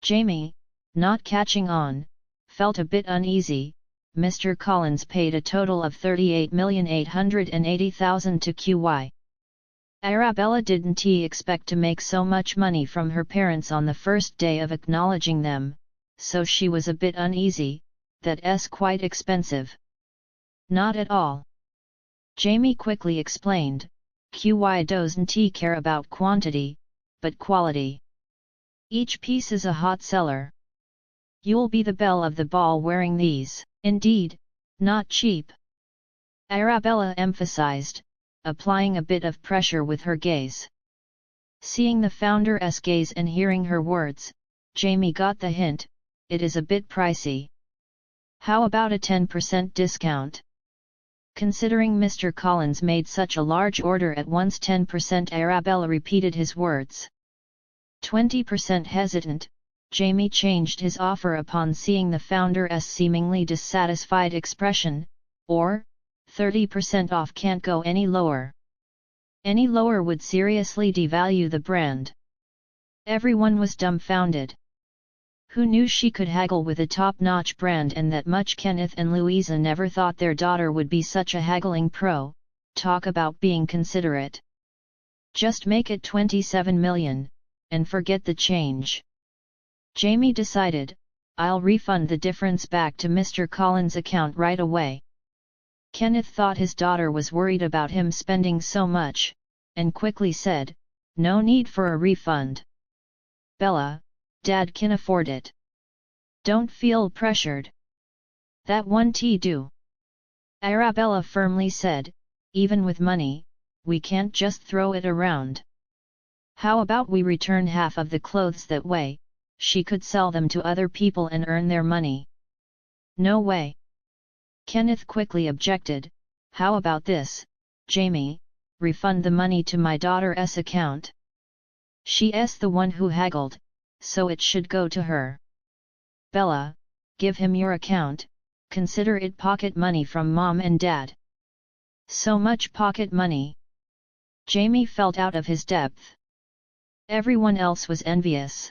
Jamie, not catching on, felt a bit uneasy. Mr. Collins paid a total of $38,880,000 to QY. Arabella didn't expect to make so much money from her parents on the first day of acknowledging them, so she was a bit uneasy. That's quite expensive. Not at all. Jamie quickly explained, QY doesn't care about quantity, but quality. Each piece is a hot seller. You'll be the belle of the ball wearing these. Indeed, not cheap. Arabella emphasized, applying a bit of pressure with her gaze. Seeing the founder's gaze and hearing her words, Jamie got the hint, it is a bit pricey. How about a 10% discount? Considering Mr. Collins made such a large order at once. 10%. Arabella repeated his words. 20%. Hesitant, Jamie changed his offer upon seeing the founder's seemingly dissatisfied expression, or, 30% off. Can't go any lower. Any lower would seriously devalue the brand. Everyone was dumbfounded. Who knew she could haggle with a top-notch brand and that much? Kenneth and Louisa never thought their daughter would be such a haggling pro. Talk about being considerate. Just make it 27 million, and forget the change. Jamie decided, I'll refund the difference back to Mr. Collins' account right away. Kenneth thought his daughter was worried about him spending so much, and quickly said, no need for a refund. Bella, Dad can afford it. Don't feel pressured. That won't do. Arabella firmly said, even with money, we can't just throw it around. How about we return half of the clothes? That way, she could sell them to other people and earn their money. No way. Kenneth quickly objected, how about this, Jamie, refund the money to my daughter's account. She's the one who haggled, so it should go to her. Bella, give him your account, consider it pocket money from Mom and Dad. So much pocket money. Jamie felt out of his depth. Everyone else was envious.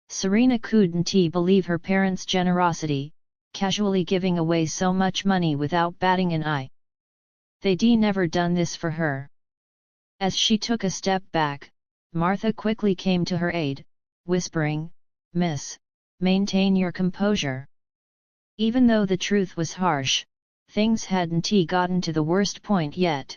Serena couldn't believe her parents' generosity, casually giving away so much money without batting an eye. They'd never done this for her. As she took a step back, Martha quickly came to her aid, whispering, Miss, maintain your composure. Even though the truth was harsh, things hadn't gotten to the worst point yet.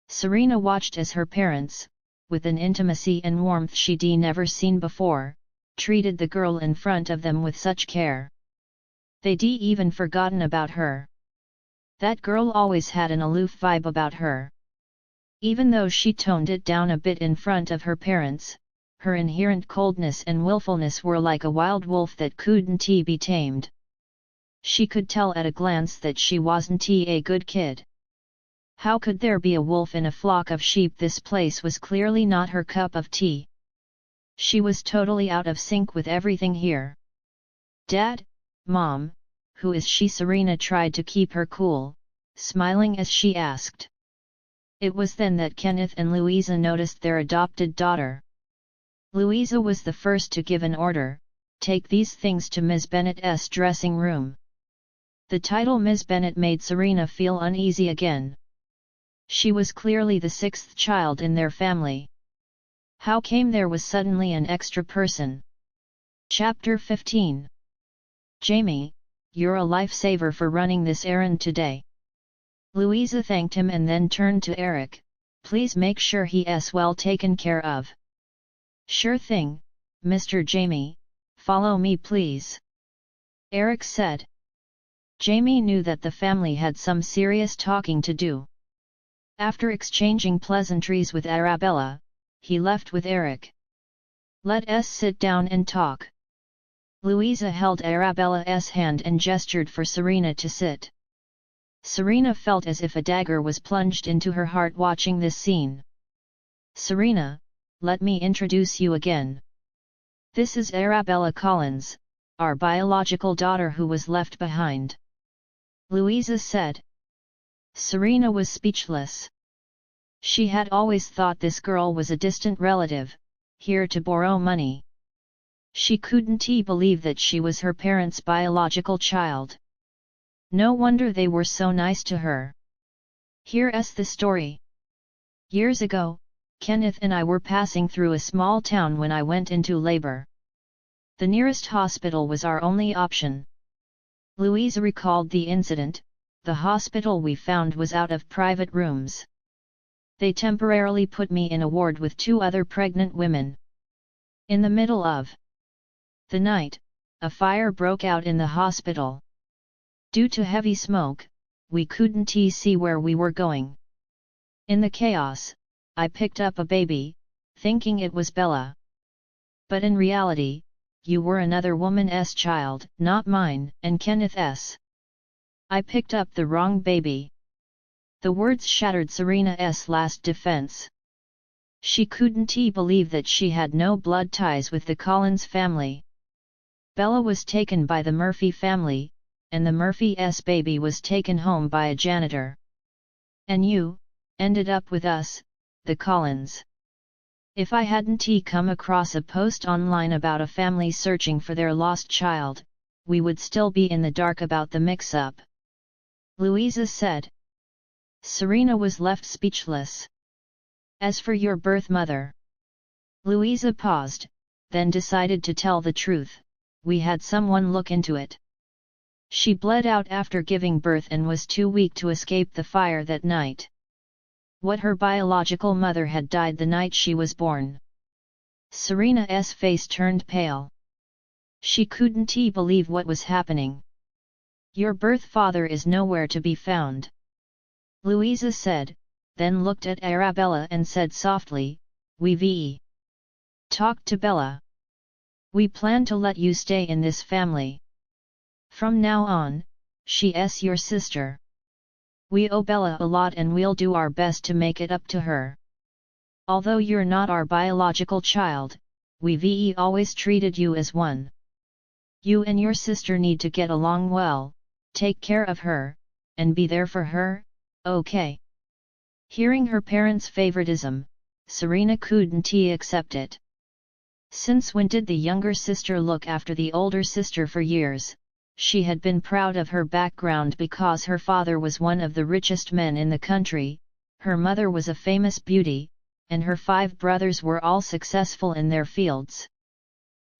Serena watched as her parents, with an intimacy and warmth she'd never seen before, treated the girl in front of them with such care. They'd even forgotten about her. That girl always had an aloof vibe about her. Even though she toned it down a bit in front of her parents, her inherent coldness and willfulness were like a wild wolf that couldn't be tamed. She could tell at a glance that she wasn't a good kid. How could there be a wolf in a flock of sheep? This place was clearly not her cup of tea. She was totally out of sync with everything here. Dad, Mom, who is she? Serena tried to keep her cool, smiling as she asked. It was then that Kenneth and Louisa noticed their adopted daughter. Louisa was the first to give an order: take these things to Ms. Bennett's dressing room. The title Ms. Bennett made Serena feel uneasy again. She was clearly the sixth child in their family. How came there was suddenly an extra person? Chapter 15. Jamie, you're a lifesaver for running this errand today. Louisa thanked him and then turned to Eric. Please make sure he's well taken care of. Sure thing, Mr. Jamie, follow me please. Eric said. Jamie knew that the family had some serious talking to do. After exchanging pleasantries with Arabella, he left with Eric. Let us sit down and talk. Louisa held Arabella's hand and gestured for Serena to sit. Serena felt as if a dagger was plunged into her heart watching this scene. Serena, let me introduce you again. This is Arabella Collins, our biological daughter who was left behind. Louisa said. Serena was speechless. She had always thought this girl was a distant relative, here to borrow money. She couldn't believe that she was her parents' biological child. No wonder they were so nice to her. Here's the story. Years ago, Kenneth and I were passing through a small town when I went into labor. The nearest hospital was our only option. Louisa recalled the incident. The hospital we found was out of private rooms. They temporarily put me in a ward with 2 other pregnant women. In the middle of the night, a fire broke out in the hospital. Due to heavy smoke, we couldn't see where we were going. In the chaos, I picked up a baby, thinking it was Bella. But in reality, you were another woman's child, not mine, and Kenneth's. I picked up the wrong baby. The words shattered Serena's last defense. She couldn't believe that she had no blood ties with the Collins family. Bella was taken by the Murphy family, and the Murphy's baby was taken home by a janitor. And you ended up with us, the Collins. If I hadn't come across a post online about a family searching for their lost child, we would still be in the dark about the mix-up. Louisa said. Serena was left speechless. As for your birth mother. Louisa paused, then decided to tell the truth. We had someone look into it. She bled out after giving birth and was too weak to escape the fire that night. What her biological mother had died the night she was born. Serena's face turned pale. She couldn't believe what was happening. Your birth father is nowhere to be found. Louisa said, then looked at Arabella and said softly, we've talked to Bella. We plan to let you stay in this family. From now on, she's your sister. We owe Bella a lot and we'll do our best to make it up to her. Although you're not our biological child, we've always treated you as one. You and your sister need to get along well, take care of her, and be there for her, okay? Hearing her parents' favoritism, Serena couldn't accept it. Since when did the younger sister look after the older sister? For years, she had been proud of her background because her father was one of the richest men in the country, her mother was a famous beauty, and her 5 brothers were all successful in their fields.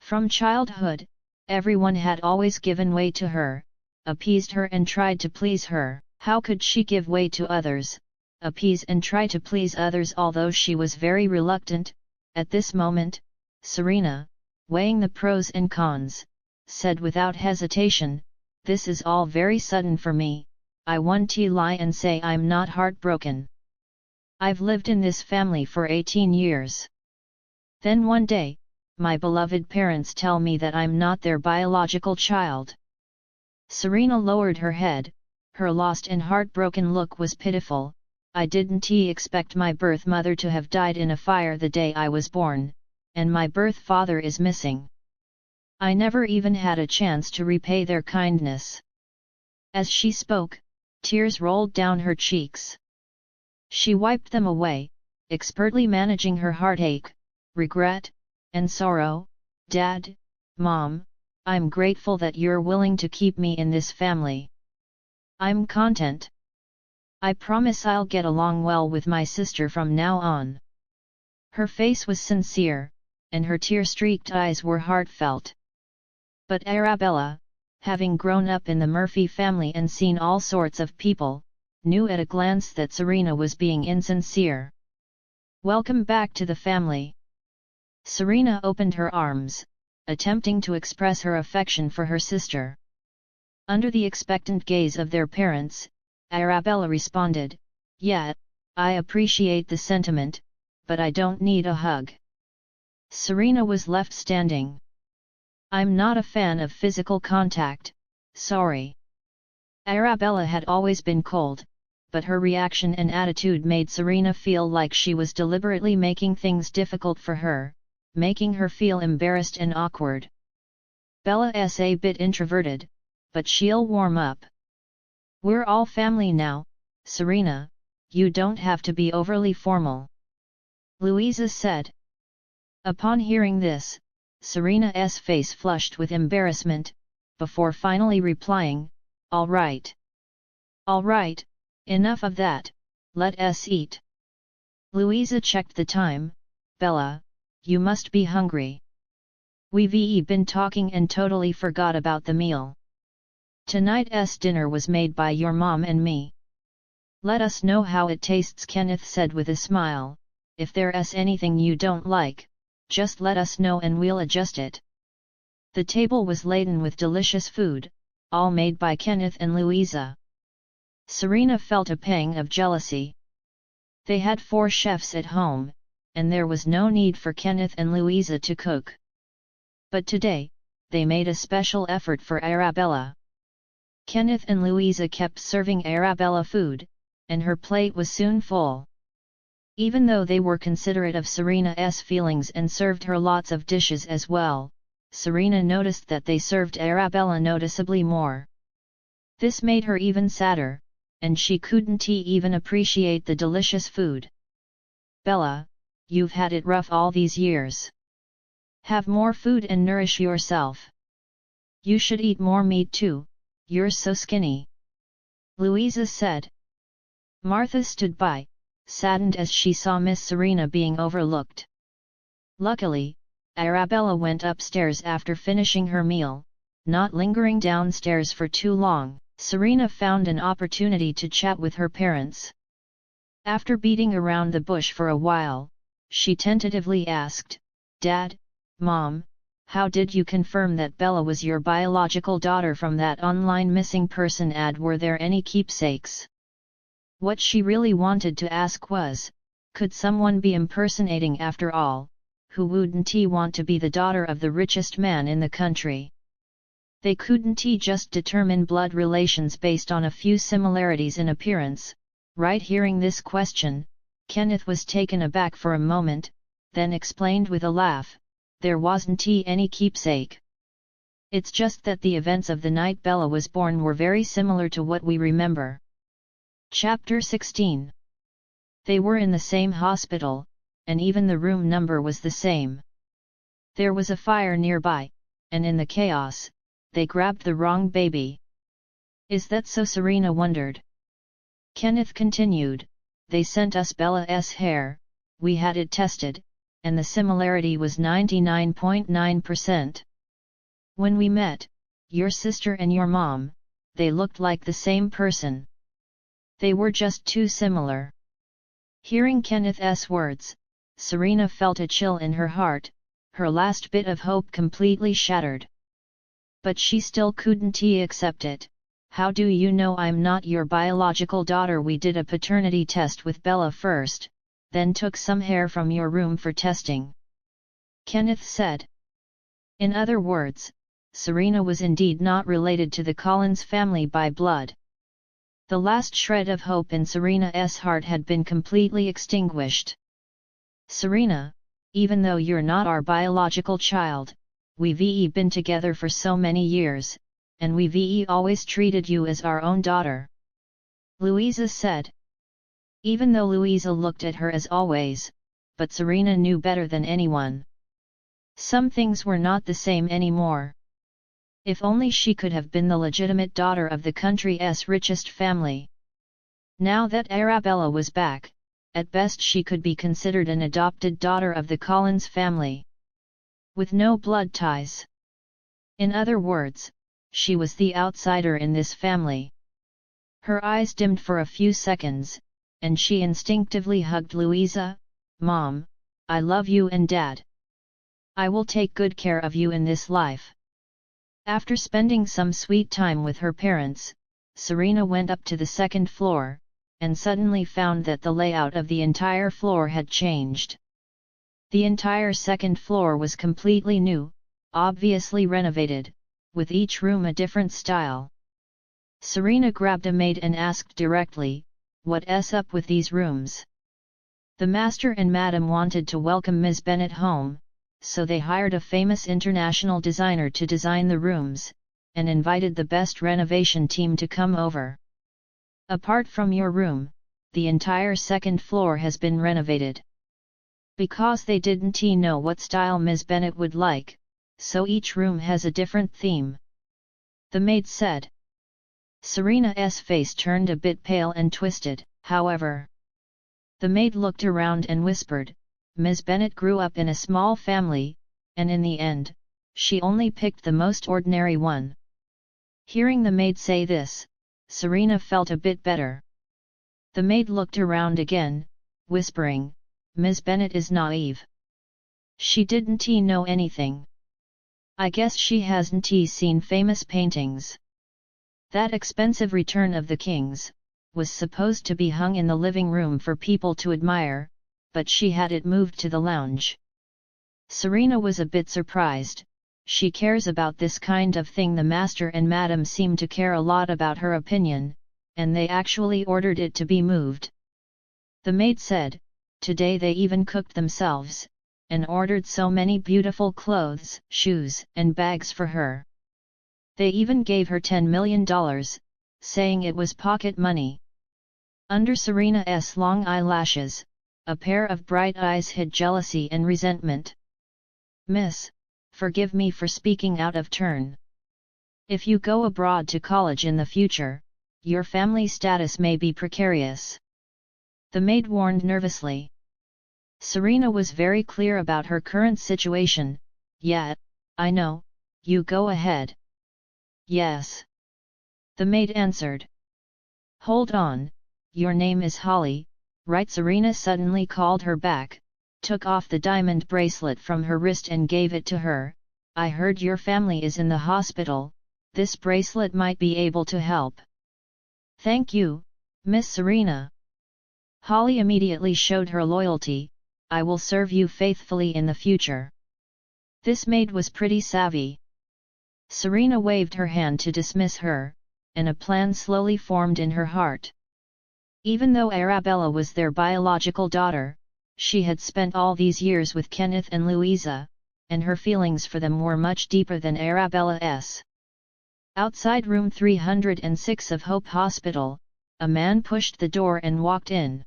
From childhood, everyone had always given way to her, appeased her and tried to please her. How could she give way to others, appease and try to please others? Although she was very reluctant, at this moment, Serena, weighing the pros and cons, said without hesitation, this is all very sudden for me, I want to lie and say I'm not heartbroken. I've lived in this family for 18 years. Then one day, my beloved parents tell me that I'm not their biological child. Serena lowered her head, her lost and heartbroken look was pitiful. I didn't expect my birth mother to have died in a fire the day I was born, and my birth father is missing. I never even had a chance to repay their kindness. As she spoke, tears rolled down her cheeks. She wiped them away, expertly managing her heartache, regret, and sorrow. Dad, Mom, I'm grateful that you're willing to keep me in this family. I'm content. I promise I'll get along well with my sister from now on. Her face was sincere, and her tear-streaked eyes were heartfelt. But Arabella, having grown up in the Murphy family and seen all sorts of people, knew at a glance that Serena was being insincere. Welcome back to the family. Serena opened her arms, attempting to express her affection for her sister. Under the expectant gaze of their parents, Arabella responded, "Yeah, I appreciate the sentiment, but I don't need a hug." Serena was left standing. "I'm not a fan of physical contact, sorry." Arabella had always been cold, but her reaction and attitude made Serena feel like she was deliberately making things difficult for her, making her feel embarrassed and awkward. Bella's a bit introverted, but she'll warm up. "We're all family now, Serena, you don't have to be overly formal," Louisa said. Upon hearing this, Serena's face flushed with embarrassment, before finally replying, "All right. All right, enough of that, let us eat." Louisa checked the time. "Bella, you must be hungry. We've been talking and totally forgot about the meal. Tonight's dinner was made by your mom and me. Let us know how it tastes," Kenneth said with a smile. "If there's anything you don't like, just let us know and we'll adjust it." The table was laden with delicious food, all made by Kenneth and Louisa. Serena felt a pang of jealousy. They had 4 chefs at home, and there was no need for Kenneth and Louisa to cook. But today, they made a special effort for Arabella. Kenneth and Louisa kept serving Arabella food, and her plate was soon full. Even though they were considerate of Serena's feelings and served her lots of dishes as well, Serena noticed that they served Arabella noticeably more. This made her even sadder, and she couldn't even appreciate the delicious food. "Bella, you've had it rough all these years. Have more food and nourish yourself. You should eat more meat too, you're so skinny," Louisa said. Martha stood by, saddened as she saw Miss Serena being overlooked. Luckily, Arabella went upstairs after finishing her meal, not lingering downstairs for too long. Serena found an opportunity to chat with her parents. After beating around the bush for a while, she tentatively asked, "Dad, Mom, how did you confirm that Bella was your biological daughter from that online missing person ad? Were there any keepsakes?" What she really wanted to ask was, could someone be impersonating after all? Who wouldn't want to be the daughter of the richest man in the country? They couldn't just determine blood relations based on a few similarities in appearance, right? Hearing this question, Kenneth was taken aback for a moment, then explained with a laugh, "There wasn't any keepsake. It's just that the events of the night Bella was born were very similar to what we remember." Chapter 16. They were in the same hospital, and even the room number was the same. There was a fire nearby, and in the chaos, they grabbed the wrong baby. "Is that so?" Serena wondered. Kenneth continued, "They sent us Bella's hair, we had it tested, and the similarity was 99.9%. When we met, your sister and your mom, they looked like the same person. They were just too similar." Hearing Kenneth's words, Serena felt a chill in her heart, her last bit of hope completely shattered. But she still couldn't accept it. How do you know I'm not your biological daughter? We did a paternity test with Bella first, then took some hair from your room for testing. Kenneth said. In other words, Serena was indeed not related to the Collins family by blood. The last shred of hope in Serena's heart had been completely extinguished. Serena, even though you're not our biological child, we've been together for so many years, and we've always treated you as our own daughter. Louisa said. Even though Louisa looked at her as always, but Serena knew better than anyone. Some things were not the same anymore. If only she could have been the legitimate daughter of the country's richest family. Now that Arabella was back, at best she could be considered an adopted daughter of the Collins family. With no blood ties. In other words, she was the outsider in this family. Her eyes dimmed for a few seconds, and she instinctively hugged Louisa. Mom, I love you, and Dad. I will take good care of you in this life. After spending some sweet time with her parents, Serena went up to the second floor, and suddenly found that the layout of the entire floor had changed. The entire second floor was completely new, obviously renovated, with each room a different style. Serena grabbed a maid and asked directly, "What's up with these rooms?" The master and madam wanted to welcome Ms. Bennet home, so they hired a famous international designer to design the rooms, and invited the best renovation team to come over. Apart from your room, the entire second floor has been renovated. Because they didn't know what style Ms. Bennet would like, so each room has a different theme. The maid said. Serena's face turned a bit pale and twisted, however. The maid looked around and whispered, Ms. Bennet grew up in a small family, and in the end, she only picked the most ordinary one. Hearing the maid say this, Serena felt a bit better. The maid looked around again, whispering, Ms. Bennet is naive. She didn't know anything. I guess she hasn't seen famous paintings. That expensive Return of the Kings was supposed to be hung in the living room for people to admire, but she had it moved to the lounge. Serena was a bit surprised. She cares about this kind of thing. The master and madam seem to care a lot about her opinion, and they actually ordered it to be moved. The maid said, today they even cooked themselves, and ordered so many beautiful clothes, shoes, and bags for her. They even gave her $10 million, saying it was pocket money. Under Serena's long eyelashes, a pair of bright eyes hid jealousy and resentment. Miss, forgive me for speaking out of turn. If you go abroad to college in the future, your family status may be precarious. The maid warned nervously. Serena was very clear about her current situation. Yeah, I know, you go ahead. Yes. The maid answered. Hold on, your name is Holly, right? Serena suddenly called her back, took off the diamond bracelet from her wrist and gave it to her. I heard your family is in the hospital, this bracelet might be able to help. Thank you, Miss Serena. Holly immediately showed her loyalty. I will serve you faithfully in the future. This maid was pretty savvy. Serena waved her hand to dismiss her, and a plan slowly formed in her heart. Even though Arabella was their biological daughter, she had spent all these years with Kenneth and Louisa, and her feelings for them were much deeper than Arabella's. Outside room 306 of Hope Hospital, a man pushed the door and walked in.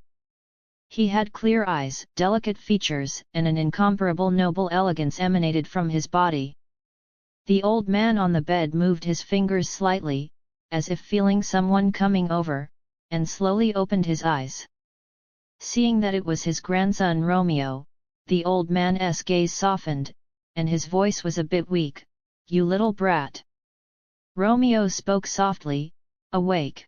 He had clear eyes, delicate features, and an incomparable noble elegance emanated from his body. The old man on the bed moved his fingers slightly, as if feeling someone coming over, and slowly opened his eyes. Seeing that it was his grandson Romeo, the old man's gaze softened, and his voice was a bit weak. You little brat. Romeo spoke softly, awake.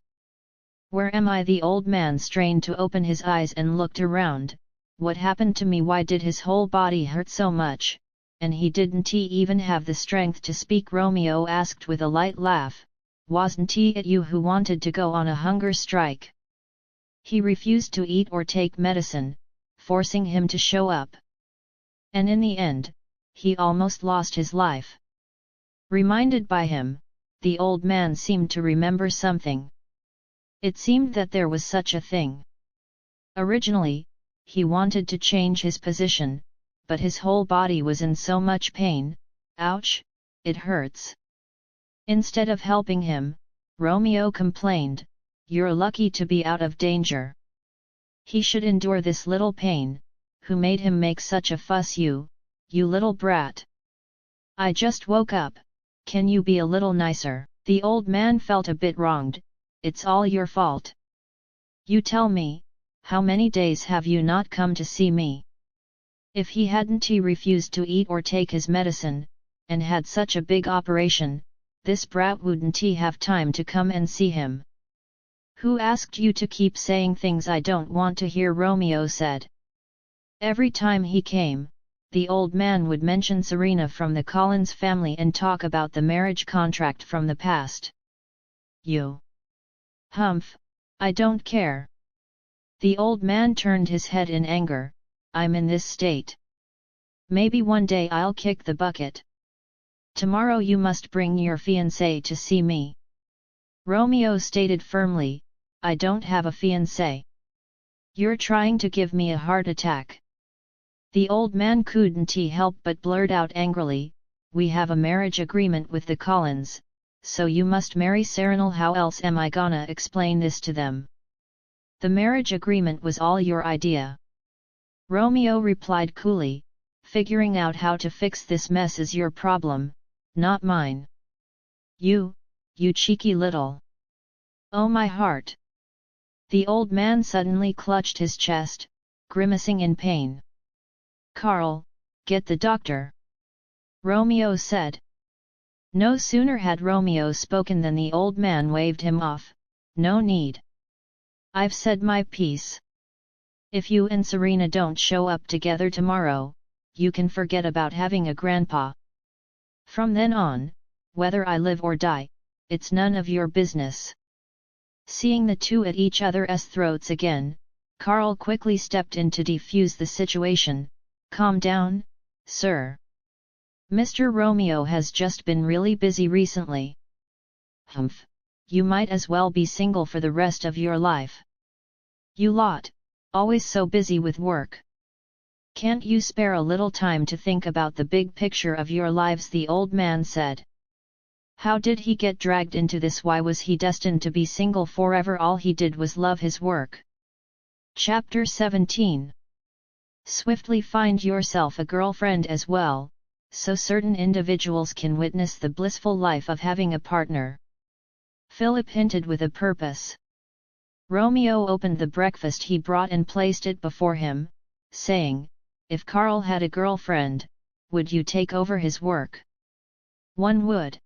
Where am I? The old man strained to open his eyes and looked around. What happened to me? Why did his whole body hurt so much? and he didn't even have the strength to speak. Romeo asked with a light laugh, "Wasn't it you who wanted to go on a hunger strike?" He refused to eat or take medicine, forcing him to show up. And in the end, he almost lost his life. Reminded by him, the old man seemed to remember something. It seemed that there was such a thing. Originally, he wanted to change his position, but his whole body was in so much pain. "Ouch, it hurts." Instead of helping him, Romeo complained, "You're lucky to be out of danger. He should endure this little pain. Who made him make such a fuss? You little brat. I just woke up, can you be a little nicer?" The old man felt a bit wronged. "It's all your fault. You tell me, how many days have you not come to see me?" If he hadn't refused to eat or take his medicine, and had such a big operation, this brat wouldn't have time to come and see him. "Who asked you to keep saying things I don't want to hear?" Romeo said. Every time he came, the old man would mention Serena from the Collins family and talk about the marriage contract from the past. "You humph, I don't care." The old man turned his head in anger. "I'm in this state. Maybe one day I'll kick the bucket. Tomorrow you must bring your fiancé to see me." Romeo stated firmly, "I don't have a fiancé. You're trying to give me a heart attack." The old man couldn't help but blurt out angrily, "We have a marriage agreement with the Collins, so you must marry Serena. How else am I gonna explain this to them?" "The marriage agreement was all your idea," Romeo replied coolly, "figuring out how to fix this mess is your problem, not mine. You cheeky little..." "Oh my heart!" The old man suddenly clutched his chest, grimacing in pain. "Carl, get the doctor," Romeo said. No sooner had Romeo spoken than the old man waved him off. "No need. I've said my piece. If you and Serena don't show up together tomorrow, you can forget about having a grandpa. From then on, whether I live or die, it's none of your business." Seeing the two at each other's throats again, Carl quickly stepped in to defuse the situation. "Calm down, sir. Mr. Romeo has just been really busy recently." "Humph, you might as well be single for the rest of your life. You lot, always so busy with work. Can't you spare a little time to think about the big picture of your lives?" the old man said. How did he get dragged into this? Why was he destined to be single forever? All he did was love his work. Chapter 17. Swiftly find yourself a girlfriend as well, so certain individuals can witness the blissful life of having a partner. Philip hinted with a purpose. Romeo opened the breakfast he brought and placed it before him, saying, "If Carl had a girlfriend, would you take over his work?" "One would."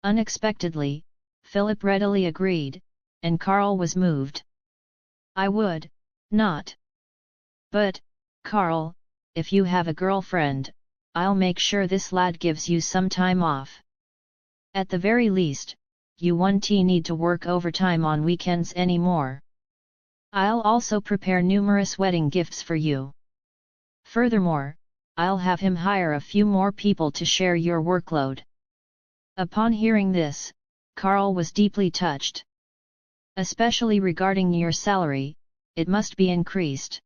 Unexpectedly, Philip readily agreed, and Carl was moved. "I would, not. But, Carl, if you have a girlfriend, I'll make sure this lad gives you some time off. At the very least, you won't need to work overtime on weekends anymore. I'll also prepare numerous wedding gifts for you. Furthermore, I'll have him hire a few more people to share your workload." Upon hearing this, Carl was deeply touched. "Especially regarding your salary, it must be increased."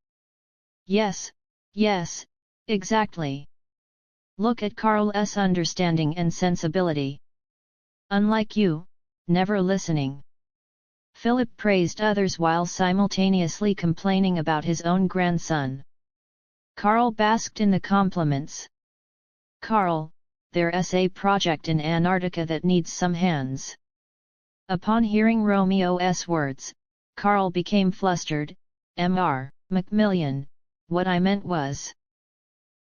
Yes, exactly. Look at Carl's understanding and sensibility. Unlike you, never listening." Philip praised others while simultaneously complaining about his own grandson. Carl basked in the compliments. "Carl, there's a project in Antarctica that needs some hands." Upon hearing Romeo's words, Carl became flustered. "Mr. Macmillan, what I meant was,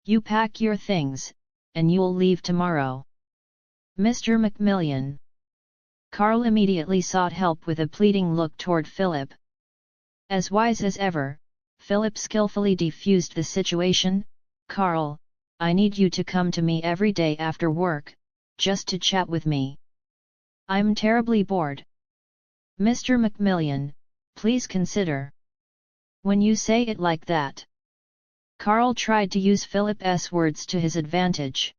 you pack your things, and you'll leave tomorrow." "Mr. Macmillan." Carl immediately sought help with a pleading look toward Philip. As wise as ever, Philip skillfully defused the situation. "Carl, I need you to come to me every day after work, just to chat with me. I'm terribly bored. Mr. Macmillan, please consider. When you say it like that. Carl tried to use Philip's words to his advantage.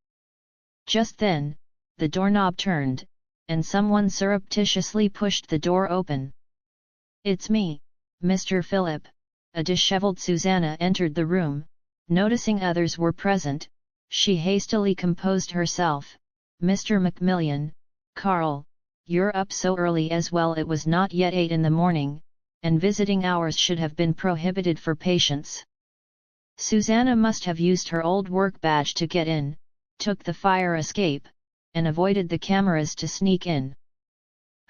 Just then, the doorknob turned, and someone surreptitiously pushed the door open. It's me, Mr. Philip. A disheveled Susanna entered the room. Noticing others were present, she hastily composed herself. Mr. Macmillan, Carl, you're up so early as well. It was not yet 8 in the morning, and visiting hours should have been prohibited for patients. Susanna must have used her old work badge to get in, took the fire escape, and avoided the cameras to sneak in.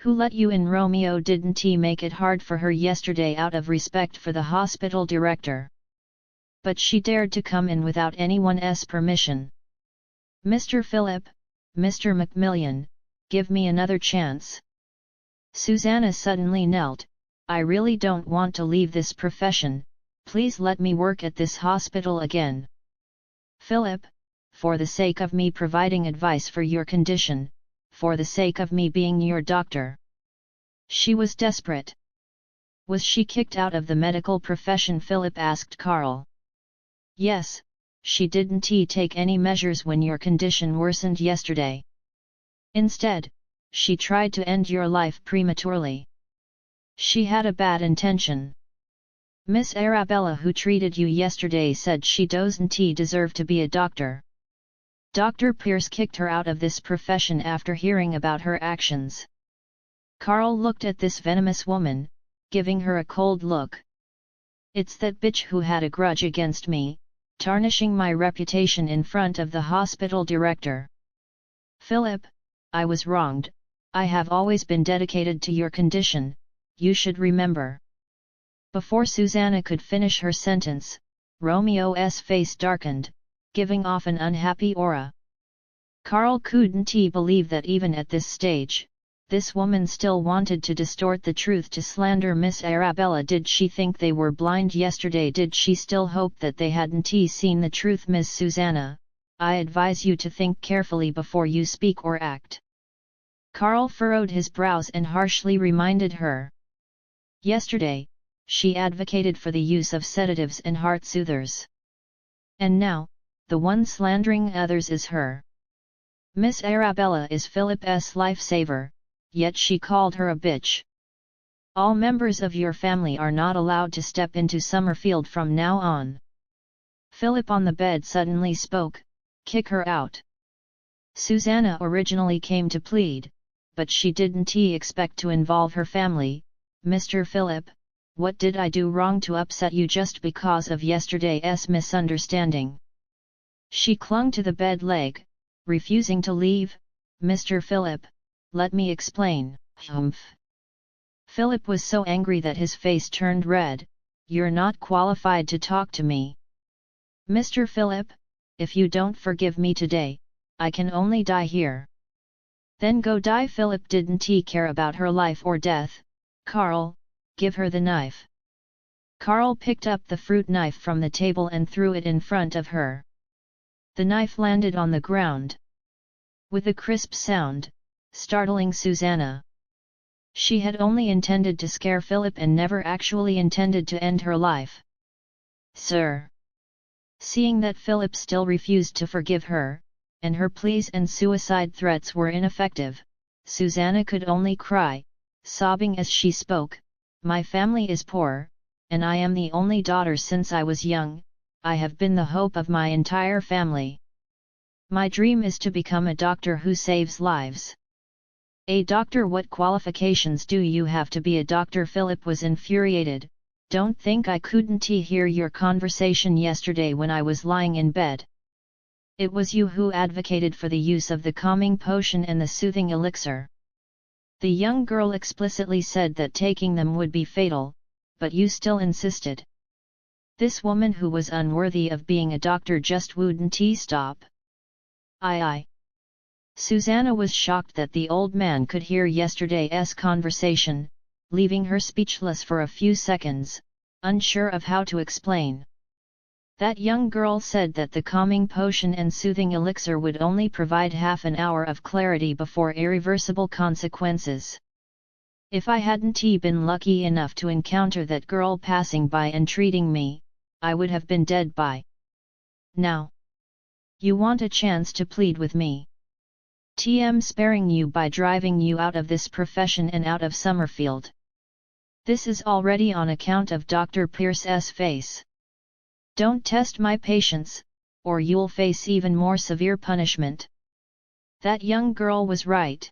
Who let you in? Romeo didn't he make it hard for her yesterday out of respect for the hospital director? But she dared to come in without anyone's permission. Mr. Philip, Mr. Macmillan, give me another chance. Susanna suddenly knelt. I really don't want to leave this profession, please let me work at this hospital again. Philip, for the sake of me providing advice for your condition, for the sake of me being your doctor. She was desperate. Was she kicked out of the medical profession? Philip asked Carl. Yes, she didn't take any measures when your condition worsened yesterday. Instead, she tried to end your life prematurely. She had a bad intention. Miss Arabella, who treated you yesterday, said she doesn't deserve to be a doctor. Dr. Pierce kicked her out of this profession after hearing about her actions. Carl looked at this venomous woman, giving her a cold look. It's that bitch who had a grudge against me, tarnishing my reputation in front of the hospital director. Philip, I was wronged. I have always been dedicated to your condition, you should remember. Before Susanna could finish her sentence, Romeo's face darkened, giving off an unhappy aura. Carl couldn't believe that even at this stage, this woman still wanted to distort the truth to slander Miss Arabella. Did she think they were blind yesterday? Did she still hope that they hadn't seen the truth? Miss Susanna, I advise you to think carefully before you speak or act. Carl furrowed his brows and harshly reminded her. Yesterday, she advocated for the use of sedatives and heart soothers. And now, the one slandering others is her. Miss Arabella is Philip's lifesaver, yet she called her a bitch. All members of your family are not allowed to step into Summerfield from now on. Philip on the bed suddenly spoke, kick her out. Susanna originally came to plead, but she didn't expect to involve her family. Mr. Philip, what did I do wrong to upset you just because of yesterday's misunderstanding? She clung to the bed leg, refusing to leave. Mr. Philip, let me explain. Humph. Philip was so angry that his face turned red. You're not qualified to talk to me. Mr. Philip, if you don't forgive me today, I can only die here. Then go die. Philip didn't care about her life or death. Carl, give her the knife. Carl picked up the fruit knife from the table and threw it in front of her. The knife landed on the ground with a crisp sound, startling Susanna. She had only intended to scare Philip and never actually intended to end her life. Sir. Seeing that Philip still refused to forgive her, and her pleas and suicide threats were ineffective, Susanna could only cry, sobbing as she spoke, my family is poor, and I am the only daughter since I was young. I have been the hope of my entire family. My dream is to become a doctor who saves lives. A doctor? What qualifications do you have to be a doctor? Philip was infuriated. Don't think I couldn't hear your conversation yesterday when I was lying in bed. It was you who advocated for the use of the calming potion and the soothing elixir. The young girl explicitly said that taking them would be fatal, but you still insisted. This woman who was unworthy of being a doctor just wouldn't stop. I. Susanna was shocked that the old man could hear yesterday's conversation, leaving her speechless for a few seconds, unsure of how to explain. That young girl said that the calming potion and soothing elixir would only provide half an hour of clarity before irreversible consequences. If I hadn't been lucky enough to encounter that girl passing by and treating me, I would have been dead by now. You want a chance to plead with me? TM sparing you by driving you out of this profession and out of Summerfield. This is already on account of Dr. Pierce's face. Don't test my patience, or you'll face even more severe punishment. That young girl was right.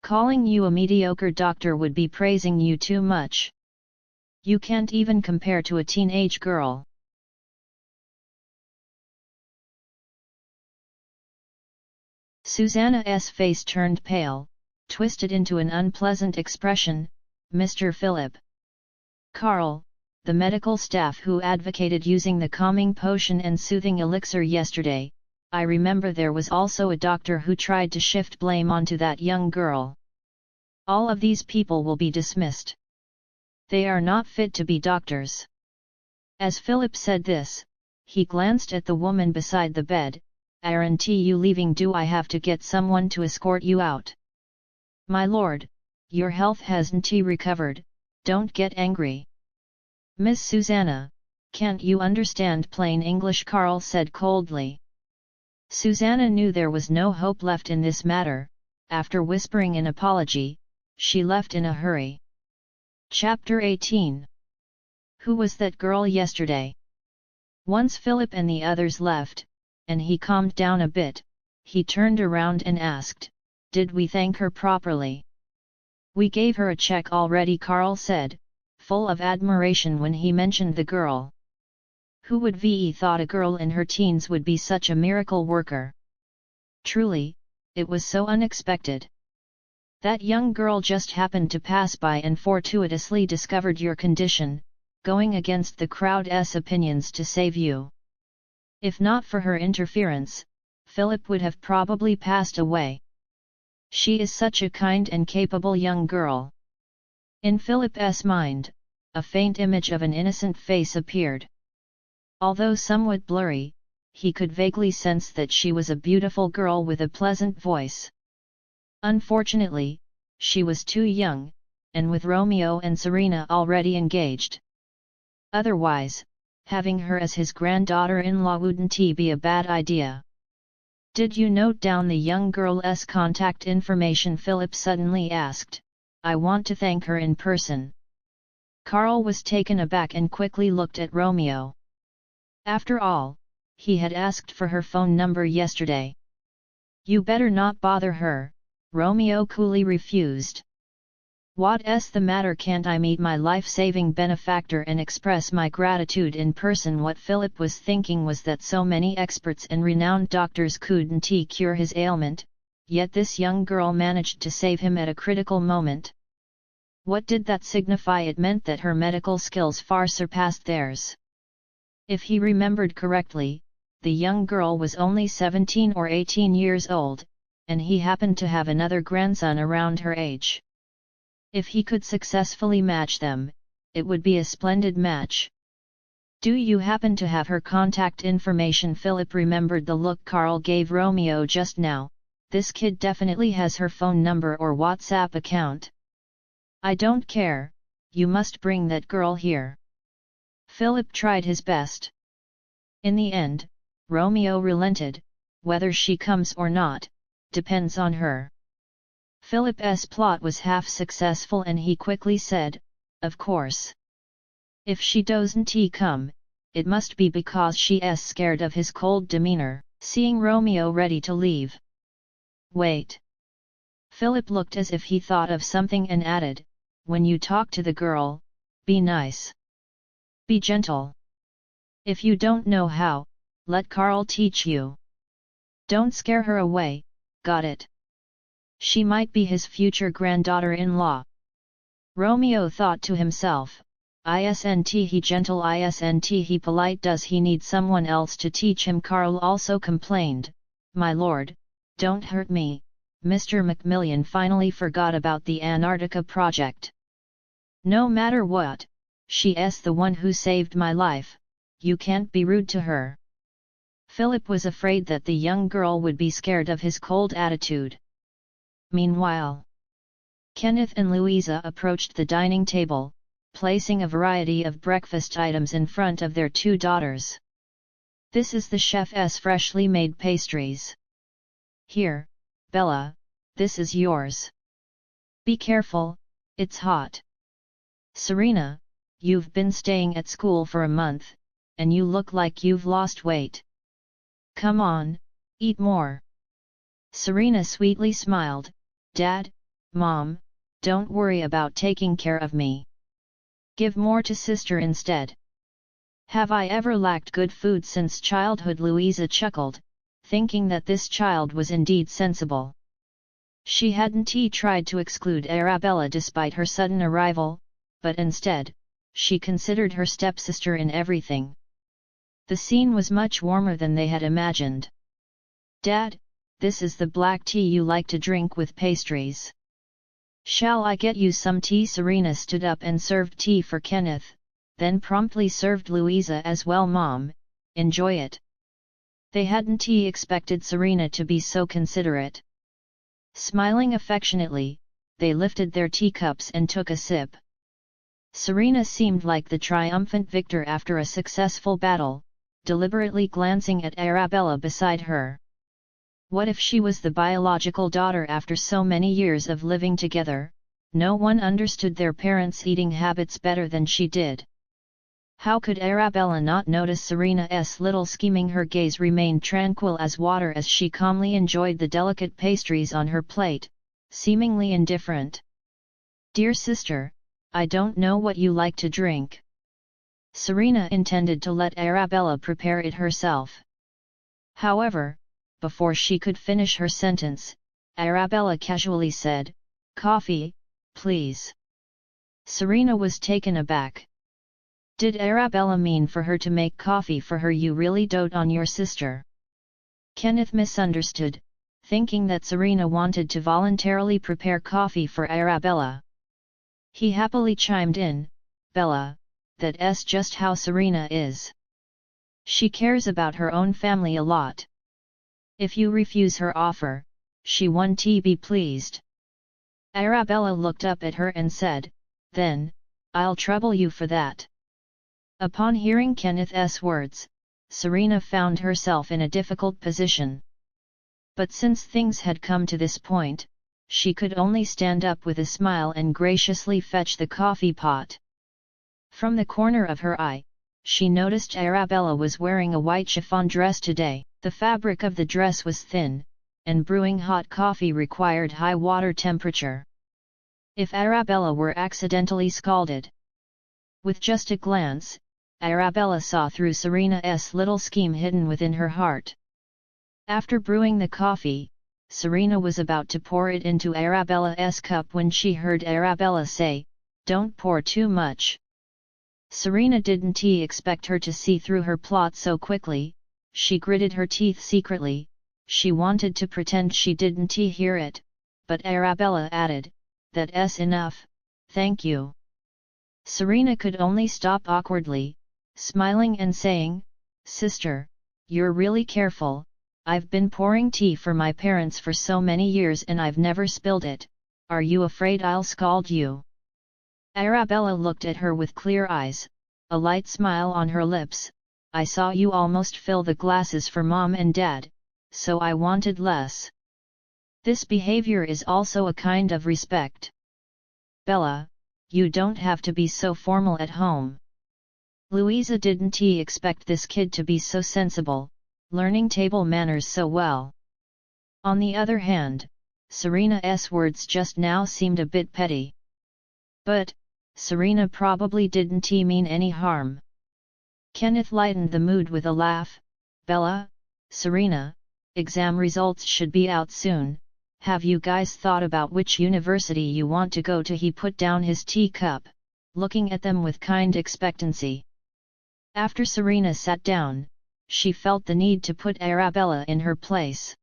Calling you a mediocre doctor would be praising you too much. You can't even compare to a teenage girl. Susanna's face turned pale, twisted into an unpleasant expression. Mr. Philip. Carl, the medical staff who advocated using the calming potion and soothing elixir yesterday, I remember there was also a doctor who tried to shift blame onto that young girl. All of these people will be dismissed. They are not fit to be doctors. As Philip said this, he glanced at the woman beside the bed. Aren't you leaving? Do I have to get someone to escort you out? My lord, your health hasn't recovered, don't get angry. Miss Susanna, can't you understand plain English? Carl said coldly. Susanna knew there was no hope left in this matter. After whispering an apology, she left in a hurry. Chapter 18. Who was that girl yesterday? Once Philip and the others left, and he calmed down a bit, he turned around and asked, "Did we thank her properly?" "We gave her a check already," Carl said, full of admiration when he mentioned the girl. Who would have thought a girl in her teens would be such a miracle worker? Truly, it was so unexpected. That young girl just happened to pass by and fortuitously discovered your condition, going against the crowd's opinions to save you. If not for her interference, Philip would have probably passed away. She is such a kind and capable young girl. In Philip's mind, a faint image of an innocent face appeared. Although somewhat blurry, he could vaguely sense that she was a beautiful girl with a pleasant voice. Unfortunately, she was too young, and with Romeo and Serena already engaged. Otherwise, having her as his granddaughter-in-law wouldn't be a bad idea. "Did you note down the young girl's contact information?" Philip suddenly asked. "I want to thank her in person." Carl was taken aback and quickly looked at Romeo. After all, he had asked for her phone number yesterday. "You better not bother her," Romeo coolly refused. "What's the matter? Can't I meet my life-saving benefactor and express my gratitude in person?" What Philip was thinking was that so many experts and renowned doctors couldn't cure his ailment, yet this young girl managed to save him at a critical moment. What did that signify? It meant that her medical skills far surpassed theirs. If he remembered correctly, the young girl was only 17 or 18 years old, and he happened to have another grandson around her age. If he could successfully match them, it would be a splendid match. "Do you happen to have her contact information?" Philip remembered the look Carl gave Romeo just now. This kid definitely has her phone number or WhatsApp account. "I don't care, you must bring that girl here." Philip tried his best. In the end, Romeo relented. "Whether she comes or not, depends on her." Philip's plot was half successful and he quickly said, "Of course. If she doesn't come, it must be because she's scared of his cold demeanor." Seeing Romeo ready to leave. "Wait." Philip looked as if he thought of something and added, "When you talk to the girl, be nice. Be gentle. If you don't know how, let Carl teach you. Don't scare her away, got it? She might be his future granddaughter-in-law." Romeo thought to himself, "Isn't he gentle? Isn't he polite? Does he need someone else to teach him?" Carl also complained, "My lord, don't hurt me." Mr. Macmillan finally forgot about the Antarctica project. "No matter what, she's the one who saved my life. you can't be rude to her. Philip was afraid that the young girl would be scared of his cold attitude. Meanwhile, Kenneth and Louisa approached the dining table, placing a variety of breakfast items in front of their two daughters. This is the chef's freshly made pastries. Here, Bella, this is yours. Be careful, it's hot. Serena, you've been staying at school for a month, and you look like you've lost weight. Come on, eat more. Serena sweetly smiled. Dad, Mom, don't worry about taking care of me. Give more to sister instead. Have I ever lacked good food since childhood? Louisa chuckled, thinking that this child was indeed sensible. She hadn't tried to exclude Arabella despite her sudden arrival, but instead, she considered her stepsister in everything. The scene was much warmer than they had imagined. Dad, this is the black tea you like to drink with pastries. Shall I get you some tea? Serena stood up and served tea for Kenneth, then promptly served Louisa as well. Mom, enjoy it. They hadn't expected Serena to be so considerate. Smiling affectionately, they lifted their teacups and took a sip. Serena seemed like the triumphant victor after a successful battle, deliberately glancing at Arabella beside her. What if she was the biological daughter after so many years of living together? No one understood their parents' eating habits better than she did. How could Arabella not notice Serena's little scheming? Her gaze remained tranquil as water as she calmly enjoyed the delicate pastries on her plate, seemingly indifferent. Dear sister, I don't know what you like to drink. Serena intended to let Arabella prepare it herself. However, before she could finish her sentence, Arabella casually said, "Coffee, please." Serena was taken aback. Did Arabella mean for her to make coffee for her? You really dote on your sister. Kenneth misunderstood, thinking that Serena wanted to voluntarily prepare coffee for Arabella. He happily chimed in, "Bella, that's just how Serena is. She cares about her own family a lot. If you refuse her offer, she won't be pleased." Arabella looked up at her and said, "Then, I'll trouble you for that." Upon hearing Kenneth's words, Serena found herself in a difficult position. But since things had come to this point, she could only stand up with a smile and graciously fetch the coffee pot. From the corner of her eye, she noticed Arabella was wearing a white chiffon dress today. The fabric of the dress was thin, and brewing hot coffee required high water temperature. If Arabella were accidentally scalded. With just a glance, Arabella saw through Serena's little scheme hidden within her heart. After brewing the coffee, Serena was about to pour it into Arabella's cup when she heard Arabella say, "Don't pour too much." Serena didn't expect her to see through her plot so quickly. She gritted her teeth secretly. She wanted to pretend she didn't hear it, but Arabella added, "That's enough, thank you." Serena could only stop awkwardly, smiling and saying, "Sister, you're really careful. I've been pouring tea for my parents for so many years and I've never spilled it. Are you afraid I'll scald you?" Arabella looked at her with clear eyes, a light smile on her lips. "I saw you almost fill the glasses for Mom and Dad, so I wanted less. This behavior is also a kind of respect. Bella, you don't have to be so formal at home." Louisa didn't expect this kid to be so sensible, learning table manners so well. On the other hand, Serena's words just now seemed a bit petty. But, Serena probably didn't mean any harm. Kenneth lightened the mood with a laugh. "Bella, Serena, exam results should be out soon. Have you guys thought about which university you want to go to?" He put down his teacup, looking at them with kind expectancy. After Serena sat down, she felt the need to put Arabella in her place.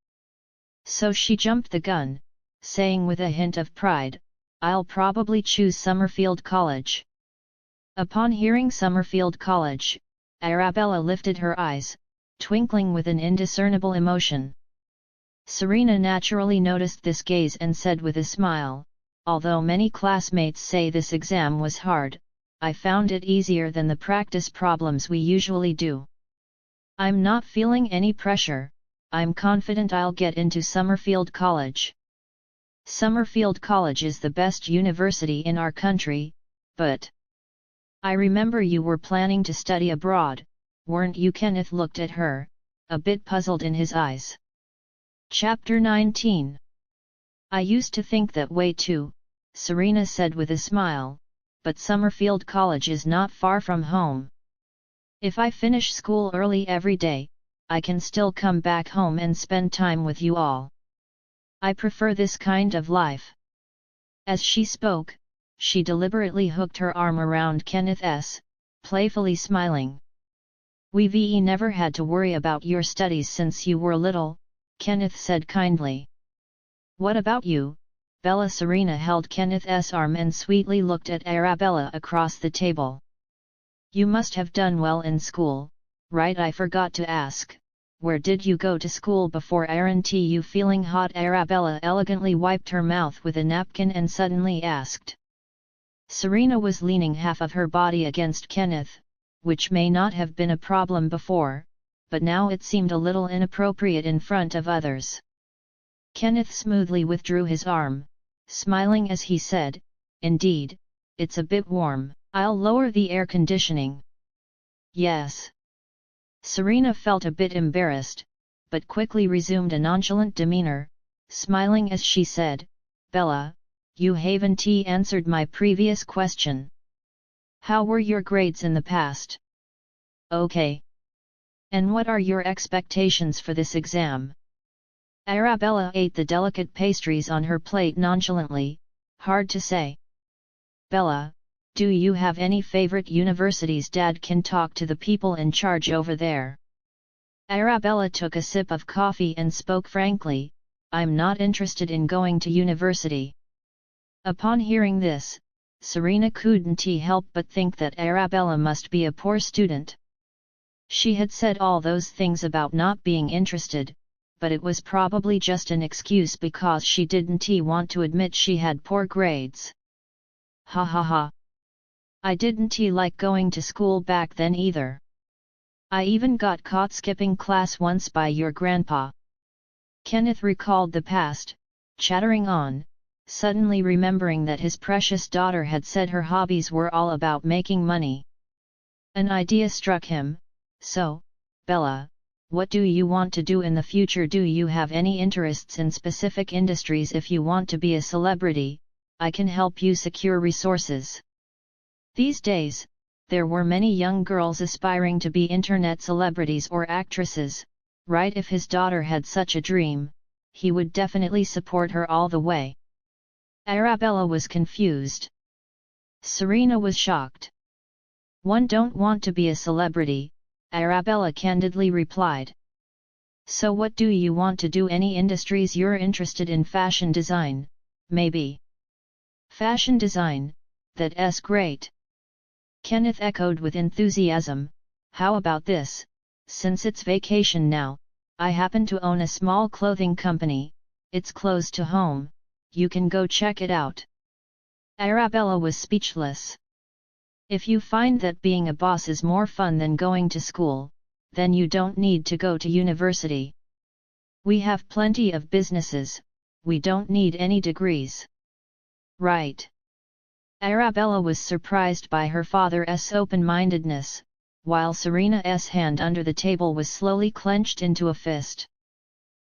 So she jumped the gun, saying with a hint of pride, "I'll probably choose Summerfield College." Upon hearing Summerfield College, Arabella lifted her eyes, twinkling with an indiscernible emotion. Serena naturally noticed this gaze and said with a smile, "Although many classmates say this exam was hard, I found it easier than the practice problems we usually do. I'm not feeling any pressure, I'm confident I'll get into Summerfield College. Summerfield College is the best university in our country, but I remember you were planning to study abroad, weren't you?" Kenneth looked at her, a bit puzzled in his eyes. Chapter 19. I used to think that way too, Serena said with a smile, but Summerfield College is not far from home. If I finish school early every day, I can still come back home and spend time with you all. I prefer this kind of life. As she spoke, she deliberately hooked her arm around Kenneth's, playfully smiling. We've never had to worry about your studies since you were little, Kenneth said kindly. What about you, Bella? Serena held Kenneth's arm and sweetly looked at Arabella across the table. You must have done well in school, right? I forgot to ask, where did you go to school before? Aren't you feeling hot? Arabella elegantly wiped her mouth with a napkin and suddenly asked. Serena was leaning half of her body against Kenneth, which may not have been a problem before, but now it seemed a little inappropriate in front of others. Kenneth smoothly withdrew his arm, smiling as he said, "Indeed, it's a bit warm. I'll lower the air conditioning." Yes. Serena felt a bit embarrassed, but quickly resumed a nonchalant demeanor, smiling as she said, "Bella, you haven't answered my previous question. How were your grades in the past?" "Okay. And what are your expectations for this exam?" Arabella ate the delicate pastries on her plate nonchalantly, "Hard to say. Bella, do you have any favorite universities? Dad can talk to the people in charge over there." Arabella took a sip of coffee and spoke frankly, "I'm not interested in going to university." Upon hearing this, Serena couldn't help but think that Arabella must be a poor student. She had said all those things about not being interested, but it was probably just an excuse because she didn't want to admit she had poor grades. Ha ha ha. I didn't like going to school back then either. I even got caught skipping class once by your grandpa." Kenneth recalled the past, chattering on, suddenly remembering that his precious daughter had said her hobbies were all about making money. An idea struck him. "So, Bella, what do you want to do in the future? Do you have any interests in specific industries? If you want to be a celebrity, I can help you secure resources." These days, there were many young girls aspiring to be internet celebrities or actresses, right? If his daughter had such a dream, he would definitely support her all the way. Arabella was confused. Serena was shocked. "One don't want to be a celebrity," Arabella candidly replied. "So what do you want to do? Any industries you're interested in? Fashion design, maybe?" "Fashion design, that's great." Kenneth echoed with enthusiasm, "How about this? Since it's vacation now, I happen to own a small clothing company, it's close to home, you can go check it out." Arabella was speechless. If you find that being a boss is more fun than going to school, then you don't need to go to university. We have plenty of businesses, we don't need any degrees. Right. Arabella was surprised by her father's open-mindedness, while Serena's hand under the table was slowly clenched into a fist.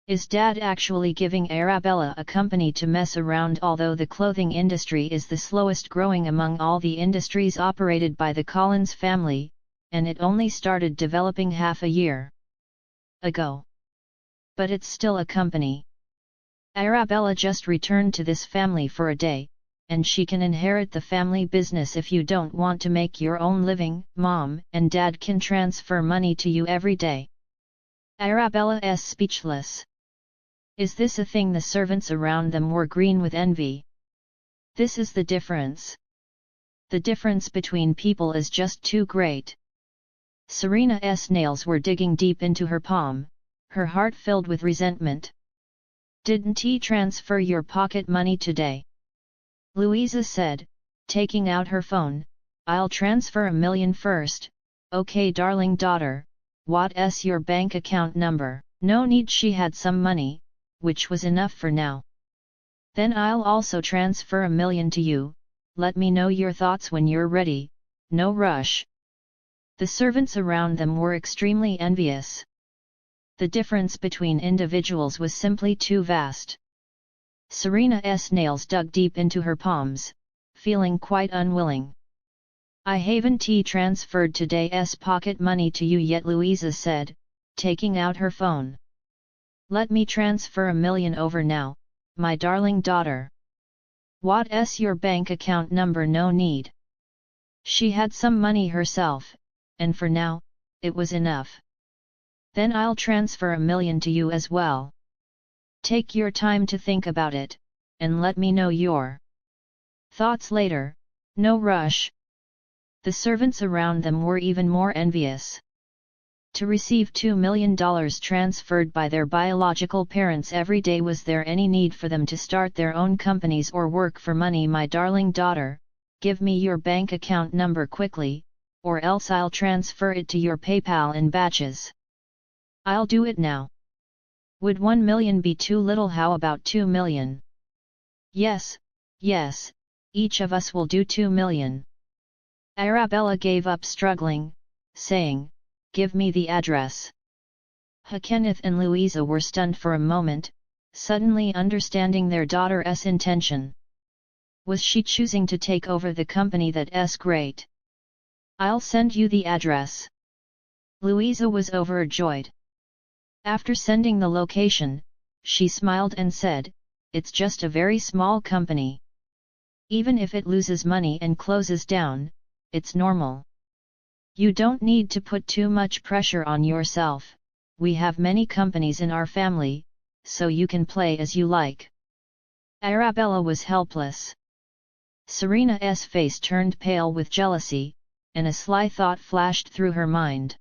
Is Dad actually giving Arabella a company to mess around? Although the clothing industry is the slowest growing among all the industries operated by the Collins family, and it only started developing half a year ago. But it's still a company. Arabella just returned to this family for a day, and she can inherit the family business. If you don't want to make your own living, Mom and Dad can transfer money to you every day. Arabella's speechless. Is this a thing? The servants around them were green with envy. This is the difference. The difference between people is just too great. Serena's nails were digging deep into her palm, her heart filled with resentment. "Didn't he transfer your pocket money today?" Louisa said, taking out her phone. "I'll transfer $1 million first. Okay darling daughter, what's your bank account number?" No need, she had some money, which was enough for now. "Then I'll also transfer $1 million to you, let me know your thoughts when you're ready, no rush." The servants around them were extremely envious. The difference between individuals was simply too vast. Serena's nails dug deep into her palms, feeling quite unwilling. "I haven't transferred today's pocket money to you yet," Louisa said, taking out her phone. "Let me transfer $1 million over now, my darling daughter." "What's your bank account number?" No need. She had some money herself, and for now, it was enough. "Then I'll transfer $1 million to you as well. Take your time to think about it, and let me know your thoughts later, no rush." The servants around them were even more envious. To receive $2 million transferred by their biological parents every day, was there any need for them to start their own companies or work for money? "My darling daughter, give me your bank account number quickly, or else I'll transfer it to your PayPal in batches." "I'll do it now." "Would 1 million be too little? How about 2 million? Yes, yes, each of us will do 2 million. Arabella gave up struggling, saying, "Give me the address." Kenneth and Louisa were stunned for a moment, suddenly understanding their daughter's intention. Was she choosing to take over the company? That's great. "I'll send you the address." Louisa was overjoyed. After sending the location, she smiled and said, "It's just a very small company. Even if it loses money and closes down, it's normal. You don't need to put too much pressure on yourself. We have many companies in our family, so you can play as you like." Arabella was helpless. Serena's face turned pale with jealousy, and a sly thought flashed through her mind.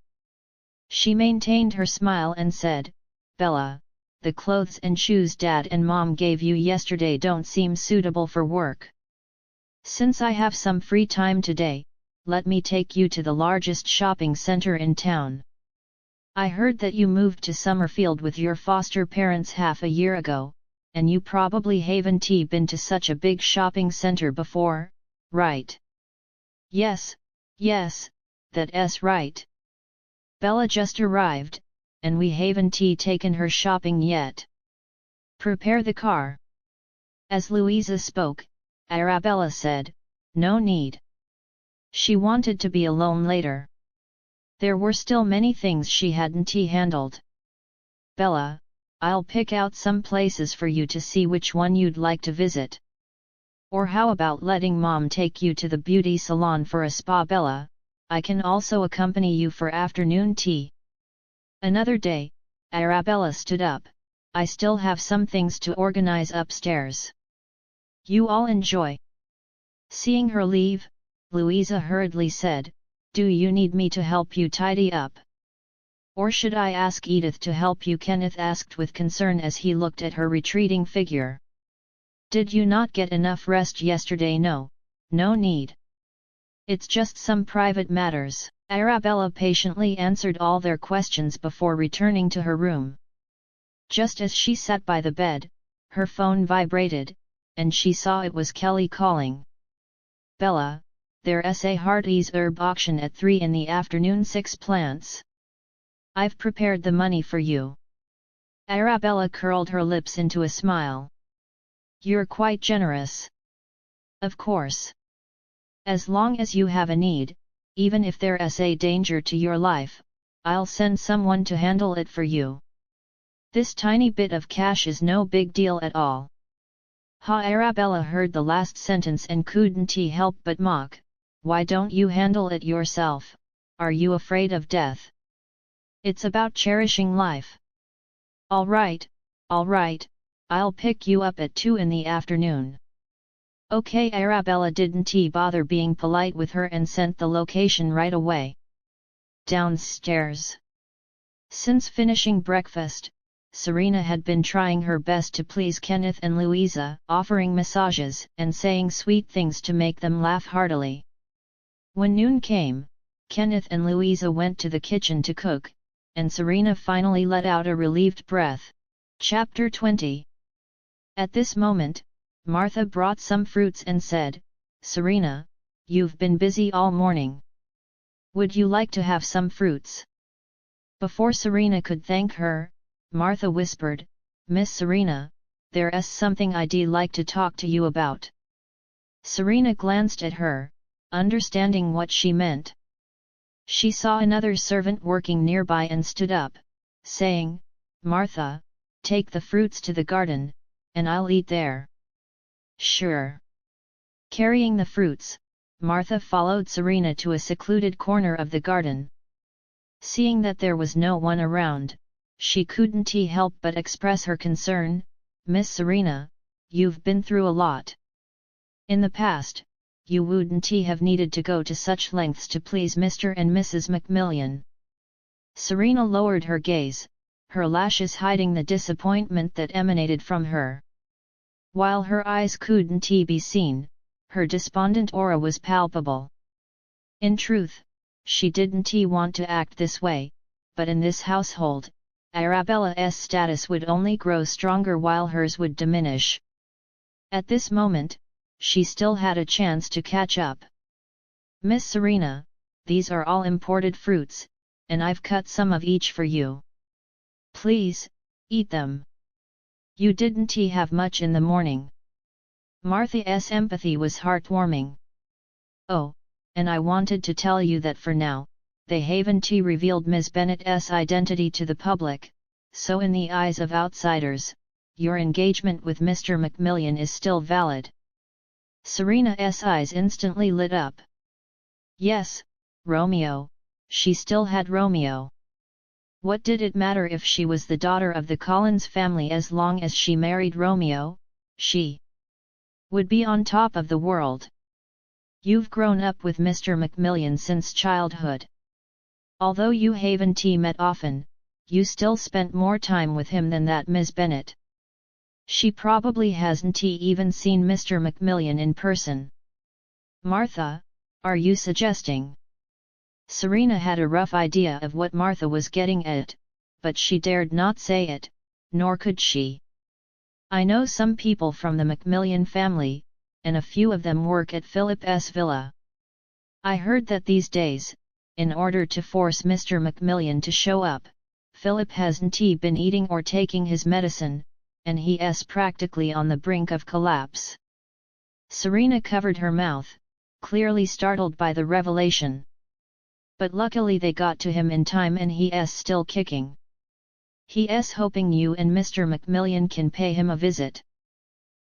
She maintained her smile and said, "Bella, the clothes and shoes Dad and Mom gave you yesterday don't seem suitable for work. Since I have some free time today, let me take you to the largest shopping center in town. I heard that you moved to Summerfield with your foster parents half a year ago, and you probably haven't been to such a big shopping center before, right?" Yes, that's right. Bella just arrived, and we haven't taken her shopping yet. Prepare the car." As Louisa spoke, Arabella said, "No need." She wanted to be alone later. There were still many things she hadn't handled. "Bella, I'll pick out some places for you to see which one you'd like to visit. Or how about letting Mom take you to the beauty salon for a spa?" "Bella, I can also accompany you for afternoon tea." Another day, Arabella stood up. "I still have some things to organize upstairs. You all enjoy." Seeing her leave, Louisa hurriedly said, "Do you need me to help you tidy up? Or should I ask Edith to help you?" Kenneth asked with concern as he looked at her retreating figure. "Did you not get enough rest yesterday?" No need. It's just some private matters." Arabella patiently answered all their questions before returning to her room. Just as she sat by the bed, her phone vibrated, and she saw it was Kelly calling. "Bella, there's a Hardy's herb auction at 3 in the afternoon, 6 plants. I've prepared the money for you." Arabella curled her lips into a smile. "You're quite generous." "Of course. As long as you have a need, even if there's a danger to your life, I'll send someone to handle it for you. This tiny bit of cash is no big deal at all." Arabella heard the last sentence and couldn't help but mock. "Why don't you handle it yourself? Are you afraid of death? It's about cherishing life." All right, I'll pick you up at 2 in the afternoon." Okay. Arabella didn't bother being polite with her and sent the location right away. downstairs. Since finishing breakfast, Serena had been trying her best to please Kenneth and Louisa, offering massages and saying sweet things to make them laugh heartily. When noon came, Kenneth and Louisa went to the kitchen to cook, and Serena finally let out a relieved breath. Chapter 20. At this moment, Martha brought some fruits and said, "Serena, you've been busy all morning. Would you like to have some fruits?" Before Serena could thank her, Martha whispered, "Miss Serena, there's something I'd like to talk to you about." Serena glanced at her, understanding what she meant. She saw another servant working nearby and stood up, saying, "Martha, take the fruits to the garden, and I'll eat there." "Sure." Carrying the fruits, Martha followed Serena to a secluded corner of the garden. Seeing that there was no one around, she couldn't help but express her concern. "Miss Serena, you've been through a lot. In the past, you wouldn't have needed to go to such lengths to please Mr. and Mrs. Macmillan." Serena lowered her gaze, her lashes hiding the disappointment that emanated from her. While her eyes couldn't be seen, her despondent aura was palpable. In truth, she didn't want to act this way, but in this household, Arabella's status would only grow stronger while hers would diminish. At this moment, she still had a chance to catch up. "Miss Serena, these are all imported fruits, and I've cut some of each for you. Please, eat them. You didn't have much in the morning." Martha's empathy was heartwarming. "Oh, and I wanted to tell you that for now, they haven't revealed Ms. Bennet's identity to the public, so in the eyes of outsiders, your engagement with Mr. Macmillan is still valid." Serena's eyes instantly lit up. Yes, Romeo, she still had Romeo. What did it matter if she was the daughter of the Collins family as long as she married Romeo? She would be on top of the world. "You've grown up with Mr. Macmillan since childhood. Although you haven't met often, you still spent more time with him than that Miss Bennet. She probably hasn't even seen Mr. Macmillan in person." "Martha, are you suggesting?" Serena had a rough idea of what Martha was getting at, but she dared not say it, nor could she. "I know some people from the Macmillan family, and a few of them work at Philip's villa. I heard that these days, in order to force Mr. Macmillan to show up, Philip hasn't been eating or taking his medicine, and he's practically on the brink of collapse." Serena covered her mouth, clearly startled by the revelation. "But luckily they got to him in time and he's still kicking. He's hoping you and Mr. Macmillan can pay him a visit.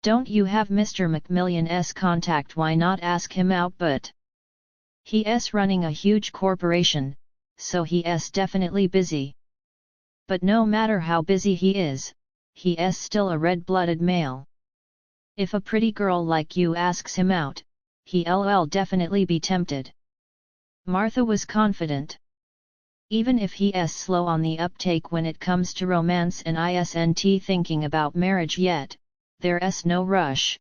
Don't you have Mr. Macmillan's contact? Why not ask him out?" "But he's running a huge corporation, so he's definitely busy. But no matter how busy he's still a red-blooded male. If a pretty girl like you asks him out, he'll definitely be tempted." Martha was confident. Even if he's slow on the uptake when it comes to romance and isn't thinking about marriage yet, there's no rush.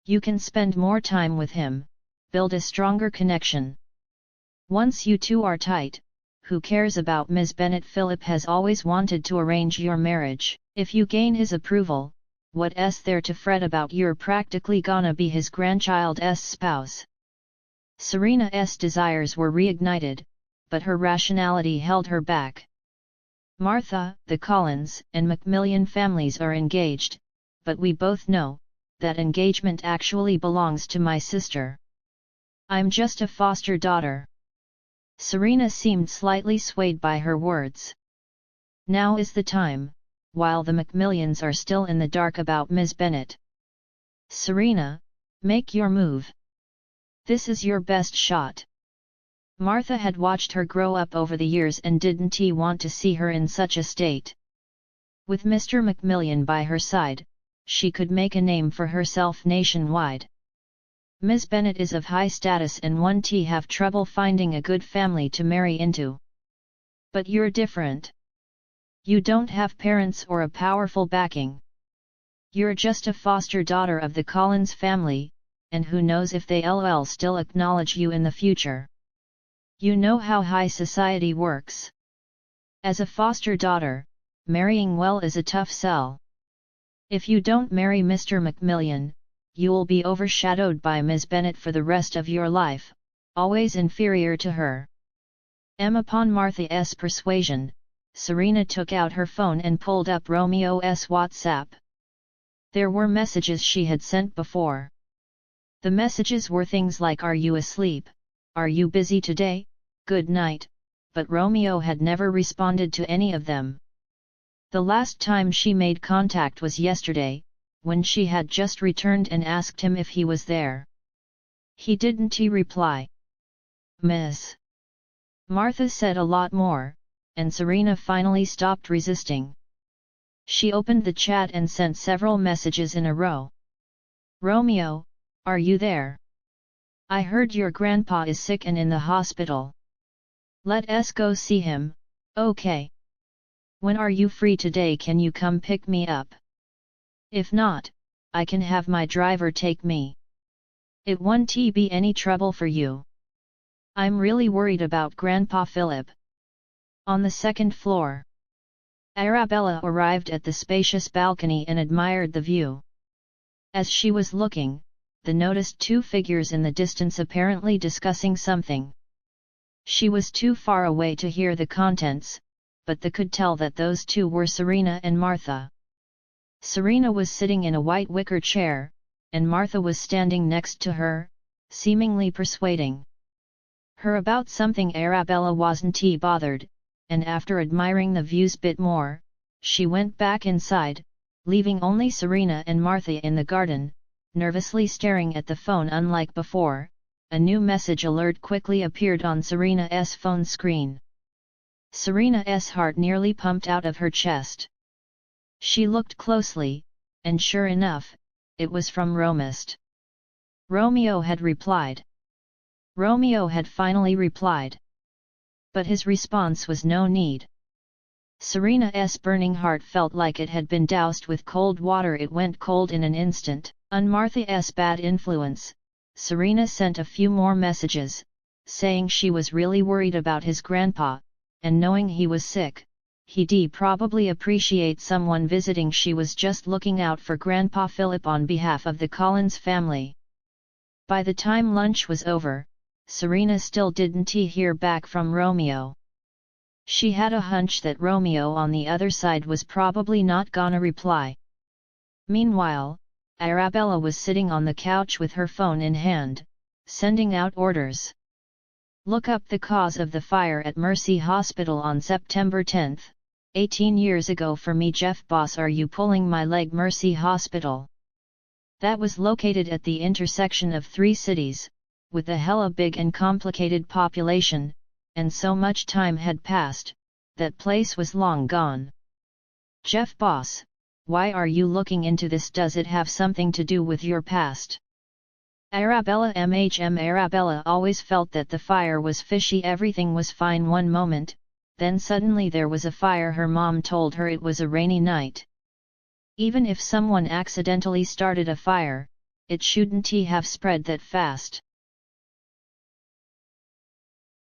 You can spend more time with him, build a stronger connection. Once you two are tight, who cares about Ms. Bennet? Philip has always wanted to arrange your marriage. If you gain his approval, what's there to fret about? You're practically gonna be his grandchild's spouse. Serena's desires were reignited, but her rationality held her back. "Martha, the Collins and Macmillan families are engaged, but we both know that engagement actually belongs to my sister. I'm just a foster daughter." Serena seemed slightly swayed by her words. Now is the time, while the Macmillans are still in the dark about Ms. Bennet. "Serena, make your move. This is your best shot." Martha had watched her grow up over the years and didn't want to see her in such a state. With Mr. Macmillan by her side, she could make a name for herself nationwide. Ms. Bennet is of high status and won't have trouble finding a good family to marry into. But you're different. You don't have parents or a powerful backing. You're just a foster daughter of the Collins family, and who knows if they'll still acknowledge you in the future. You know how high society works. As a foster daughter, marrying well is a tough sell. If you don't marry Mr. Macmillan, you'll be overshadowed by Ms. Bennet for the rest of your life, always inferior to her. Upon Martha's persuasion, Serena took out her phone and pulled up Romeo's WhatsApp. There were messages she had sent before. The messages were things like "Are you asleep? Are you busy today? Good night," but Romeo had never responded to any of them. The last time she made contact was yesterday, when she had just returned and asked him if he was there. He didn't reply. Miss Martha said a lot more, and Serena finally stopped resisting. She opened the chat and sent several messages in a row. "Romeo, are you there? I heard your grandpa is sick and in the hospital. Let's go see him, okay? When are you free today? Can you come pick me up? If not, I can have my driver take me. It won't be any trouble for you. I'm really worried about Grandpa Philip." On the second floor, Arabella arrived at the spacious balcony and admired the view. As she was looking, they noticed two figures in the distance apparently discussing something. She was too far away to hear the contents, but they could tell that those two were Serena and Martha. Serena was sitting in a white wicker chair, and Martha was standing next to her, seemingly persuading her about something. Arabella wasn't bothered, and after admiring the views bit more, she went back inside, leaving only Serena and Martha in the garden, nervously staring at the phone. Unlike before, a new message alert quickly appeared on Serena's phone screen. Serena's heart nearly pumped out of her chest. She looked closely, and sure enough, it was from Romist. Romeo had replied. Romeo had finally replied. But his response was no need. Serena's burning heart felt like it had been doused with cold water. It went cold in an instant. On Martha's bad influence, Serena sent a few more messages, saying she was really worried about his grandpa, and knowing he was sick, he'd probably appreciate someone visiting. She was just looking out for Grandpa Philip on behalf of the Collins family. By the time lunch was over, Serena still didn't hear back from Romeo. She had a hunch that Romeo on the other side was probably not gonna reply. Meanwhile, Arabella was sitting on the couch with her phone in hand, sending out orders. "Look up the cause of the fire at Mercy Hospital on September 10, 18 years ago for me. Jeff Boss, are you pulling my leg? Mercy Hospital. That was located at the intersection of 3 cities, with a hella big and complicated population, and so much time had passed, that place was long gone. Jeff Boss, why are you looking into this? Does it have something to do with your past?" Arabella Arabella always felt that the fire was fishy. Everything was fine one moment, then suddenly there was a fire. Her mom told her it was a rainy night. Even if someone accidentally started a fire, it shouldn't have spread that fast.